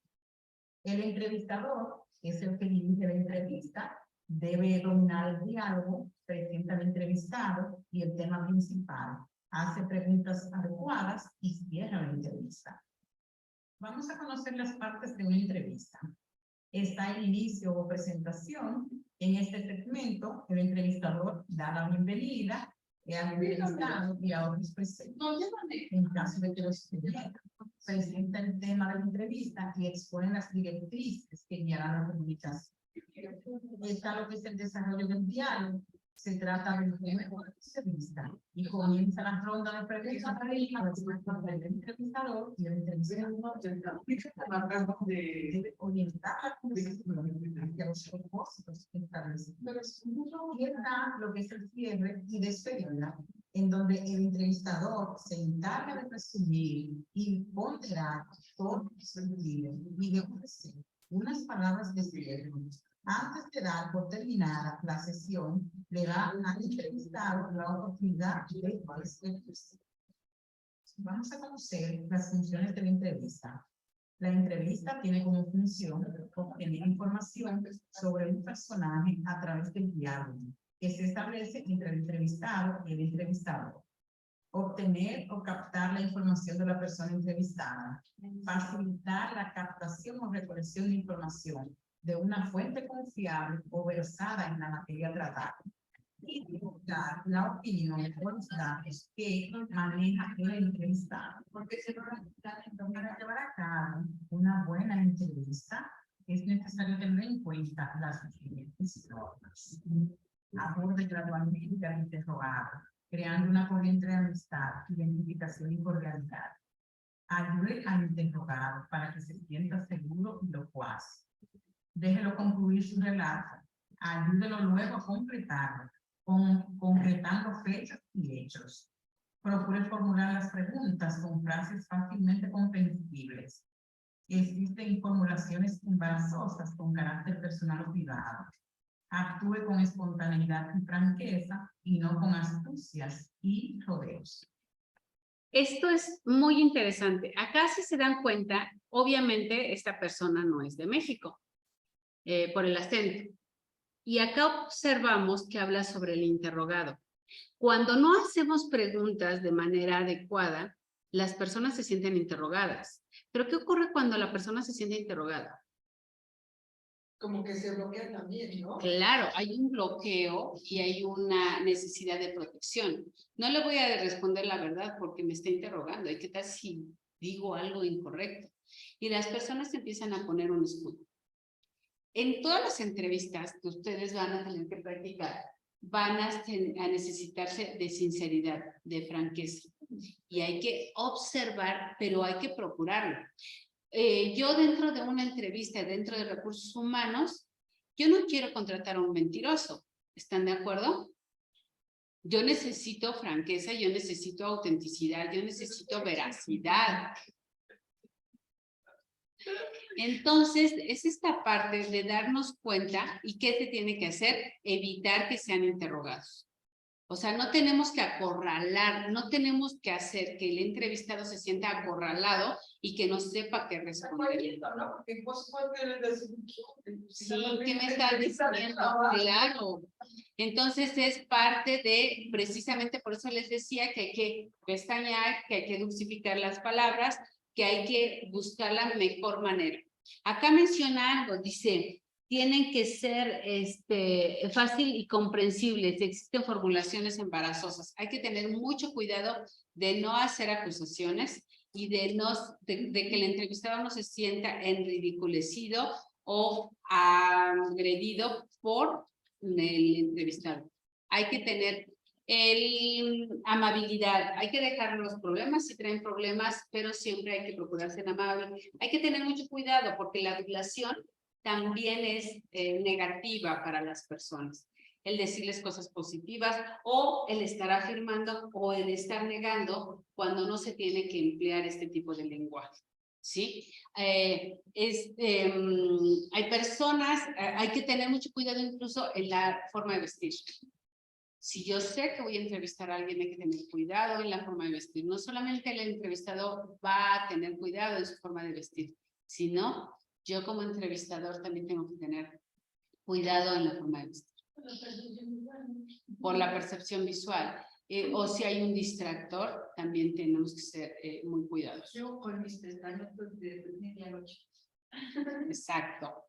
El entrevistador es el que dirige la entrevista, debe dominar el diálogo, presenta al entrevistado y el tema principal, hace preguntas adecuadas y cierra la entrevista. Vamos a conocer las partes de una entrevista. Está el inicio o presentación. En este segmento, el entrevistador da la bienvenida al entrevistado y a otros presentes. En caso de que lo estuviera, presenta el tema de la entrevista y expone las directrices que guiarán la comunicación. Está lo que es el desarrollo del diálogo. Se trata de una entrevista y comienza la ronda de preguntas del entrevistador y el entrevistador debe orientar la conversación hacia los propósitos establecidos. Y está lo que es el cierre y despedida, en donde el entrevistador se encarga de resumir y ponderar todo lo sentido y de ofrecer unas palabras de cierre. Antes de dar por terminada la sesión, le da al entrevistado la oportunidad de expresarse. Vamos a conocer las funciones de la entrevista. La entrevista tiene como función obtener información sobre un personaje a través del diálogo que se establece entre el entrevistado y el entrevistador. Obtener o captar la información de la persona entrevistada. Facilitar la captación o recolección de información de una fuente confiable o versada en la materia tratada. Y divulgar la opinión o los datos que maneja el entrevistado. Porque para llevar a cabo una buena entrevista es necesario tener en cuenta las siguientes normas. Aborde gradualmente al interrogado, creando una corriente de amistad, identificación y cordialidad. Ayude al interrogado para que se sienta seguro y locuaz. Déjelo concluir su relato. Ayúdelo luego a completarlo, concretando fechas y hechos. Procure formular las preguntas con frases fácilmente comprensibles. Existen formulaciones embarazosas con carácter personal o privado. Actúe con espontaneidad y franqueza y no con astucias y rodeos. Esto es muy interesante. Acá, si se dan cuenta, obviamente esta persona no es de México. Por el acento. Y acá observamos que habla sobre el interrogado. Cuando no hacemos preguntas de manera adecuada, las personas se sienten interrogadas. Pero ¿qué ocurre cuando la persona se siente interrogada? Como que se bloquea también, ¿no? Claro, hay un bloqueo y hay una necesidad de protección. No le voy a responder la verdad porque me está interrogando. ¿Y qué tal si digo algo incorrecto? Y las personas empiezan a poner un escudo. En todas las entrevistas que ustedes van a tener que practicar, van a necesitarse de sinceridad, de franqueza. Y hay que observar, pero hay que procurarlo. Yo dentro de una entrevista, dentro de recursos humanos, yo no quiero contratar a un mentiroso. ¿Están de acuerdo? Yo necesito franqueza, yo necesito autenticidad, yo necesito veracidad. Entonces, es esta parte de darnos cuenta y qué se tiene que hacer, evitar que sean interrogados. O sea, no tenemos que acorralar, no tenemos que hacer que el entrevistado se sienta acorralado y que no sepa qué responder. ¿No? Porque vos puedes decir, sí, ¿qué me estás diciendo? Claro. Entonces, es parte de, precisamente por eso les decía que hay que pestañear, que hay que dulcificar las palabras, que hay que buscar la mejor manera. Acá menciona algo, dice, tienen que ser fácil y comprensibles. Existen formulaciones embarazosas. Hay que tener mucho cuidado de no hacer acusaciones y de que el entrevistado no se sienta enridiculecido o agredido por el entrevistado. Hay que tener amabilidad, hay que dejar los problemas si traen problemas, pero siempre hay que procurar ser amable. Hay que tener mucho cuidado porque la adulación también es negativa para las personas. El decirles cosas positivas o el estar afirmando o el estar negando cuando no se tiene que emplear este tipo de lenguaje. ¿Sí? Hay personas, hay que tener mucho cuidado incluso en la forma de vestir. Si yo sé que voy a entrevistar a alguien, hay que tener cuidado en la forma de vestir. No solamente el entrevistado va a tener cuidado en su forma de vestir, sino yo como entrevistador también tengo que tener cuidado en la forma de vestir, por la percepción visual. O si hay un distractor, también tenemos que ser muy cuidadosos. Yo con mis pestañas pues, de medianoche. Exacto.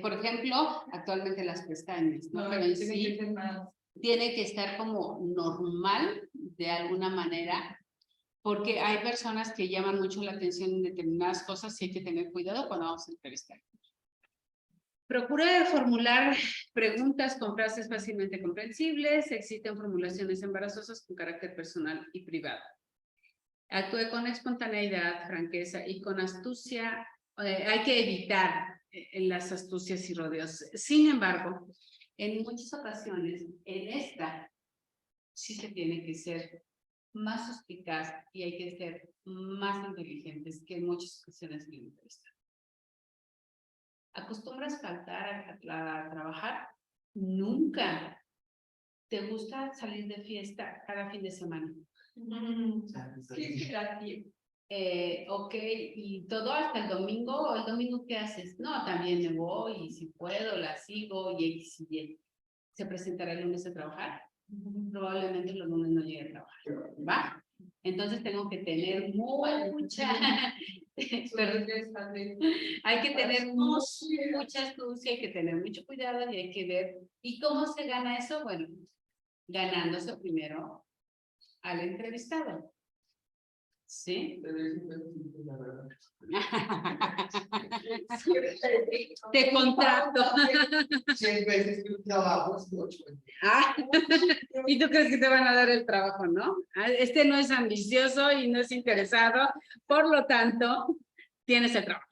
Por ejemplo, actualmente las pestañas, ¿no? No, Pero en tiene sí que ser más. tiene que estar como normal de alguna manera, porque hay personas que llaman mucho la atención en determinadas cosas y hay que tener cuidado cuando vamos a entrevistar. Procure formular preguntas con frases fácilmente comprensibles. Existen formulaciones embarazosas con carácter personal y privado. Actúe con espontaneidad, franqueza y con astucia. Hay que evitar las astucias y rodeos. Sin embargo, en muchas ocasiones, en esta, sí se tiene que ser más suspicaz y hay que ser más inteligentes que en muchas ocasiones en la entrevista. ¿Acostumbras faltar a trabajar? Nunca. ¿Te gusta salir de fiesta cada fin de semana? Sí, gracias. Ok, y todo hasta el domingo, ¿o el domingo qué haces? No, también me voy y si puedo la sigo y X y Y. ¿Se presentará el lunes a trabajar? Probablemente los lunes no llegue a trabajar, ¿va? Entonces tengo que tener mucha, pero hay que tener mucha astucia, hay que tener mucho cuidado y hay que ver. ¿Y cómo se gana eso? Bueno, ganándose primero al entrevistado. ¿Sí? Te contrato. 100 veces que un trabajo es 8. Ah, y tú crees que te van a dar el trabajo, ¿no? Este no es ambicioso y no es interesado, por lo tanto, tienes el trabajo.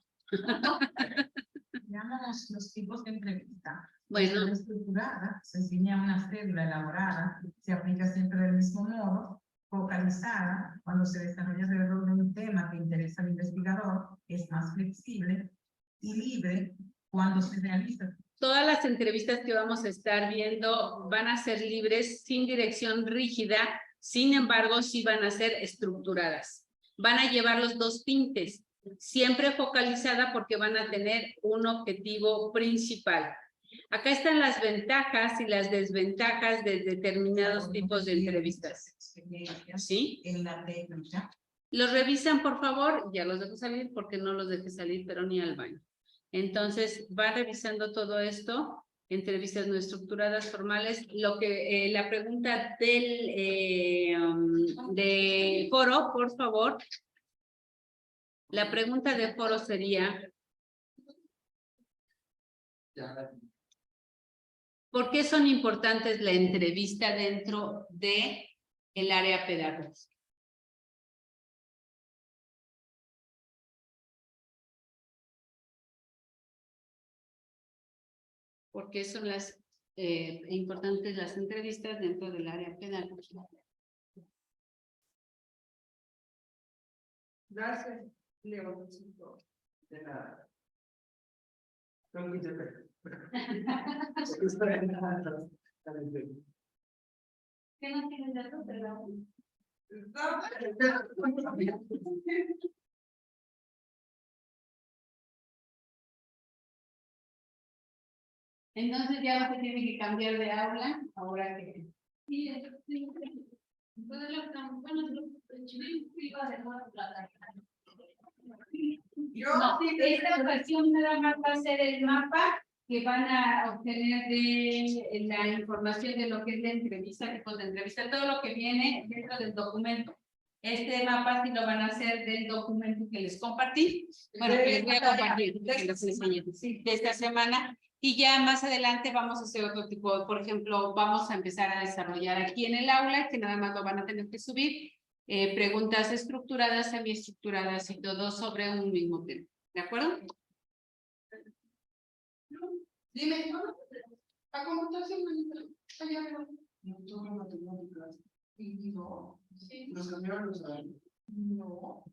Veamos los tipos de entrevista. Bueno. Es estructurada, se enseña una cédula elaborada, se aplica siempre del mismo modo, focalizada, cuando se desarrolla alrededor de un tema que interesa al investigador, es más flexible y libre cuando se realiza. Todas las entrevistas que vamos a estar viendo van a ser libres, sin dirección rígida, sin embargo, sí van a ser estructuradas. Van a llevar los dos tintes, siempre focalizada porque van a tener un objetivo principal. Acá están las ventajas y las desventajas de determinados tipos de entrevistas. ¿Sí? En la técnica. Los revisan, por favor. Ya los dejo salir porque no los dejé salir, pero ni al baño. Entonces, va revisando todo esto, entrevistas no estructuradas, formales. Lo que la pregunta de foro, por favor. La pregunta de foro sería, ¿por qué son importantes la entrevista dentro de el área pedagógica? ¿Por qué son las importantes las entrevistas dentro del área pedagógica? Gracias, Leoncito. De nada. ¿Qué no tienen datos, perdón? Entonces ya se tiene que cambiar de aula, ahora que... Sí, bueno, No, esta ocasión nada más va a ser el mapa que van a obtener de la información de lo que es la entrevista, tipos de entrevista, todo lo que viene dentro del documento. Este mapa sí lo van a hacer del documento que les compartí. Bueno, que les voy a compartir, que les enseñé de esta semana. Y ya más adelante vamos a hacer otro tipo, por ejemplo, vamos a empezar a desarrollar aquí en el aula, que nada más lo van a tener que subir, preguntas estructuradas, semiestructuradas y todo sobre un mismo tema. ¿De acuerdo? Dime, ¿a computación? No toca matemáticas. ¿Y no? Sí. Nos cambiaron los horarios. No.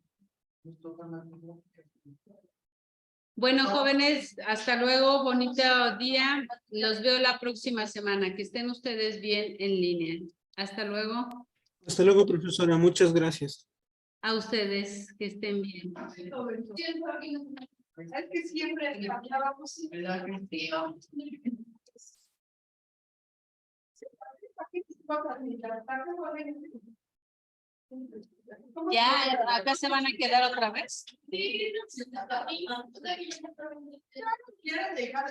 Nos toca matemáticas. Bueno, jóvenes, hasta luego, bonito día. Los veo la próxima semana. Que estén ustedes bien en línea. Hasta luego. Hasta luego, profesora. Muchas gracias. A ustedes, que estén bien. Es que siempre cambiábamos. ¿Verdad que sí? Ya, acá se van a quedar otra vez. Sí, no, ¿Quieres dejar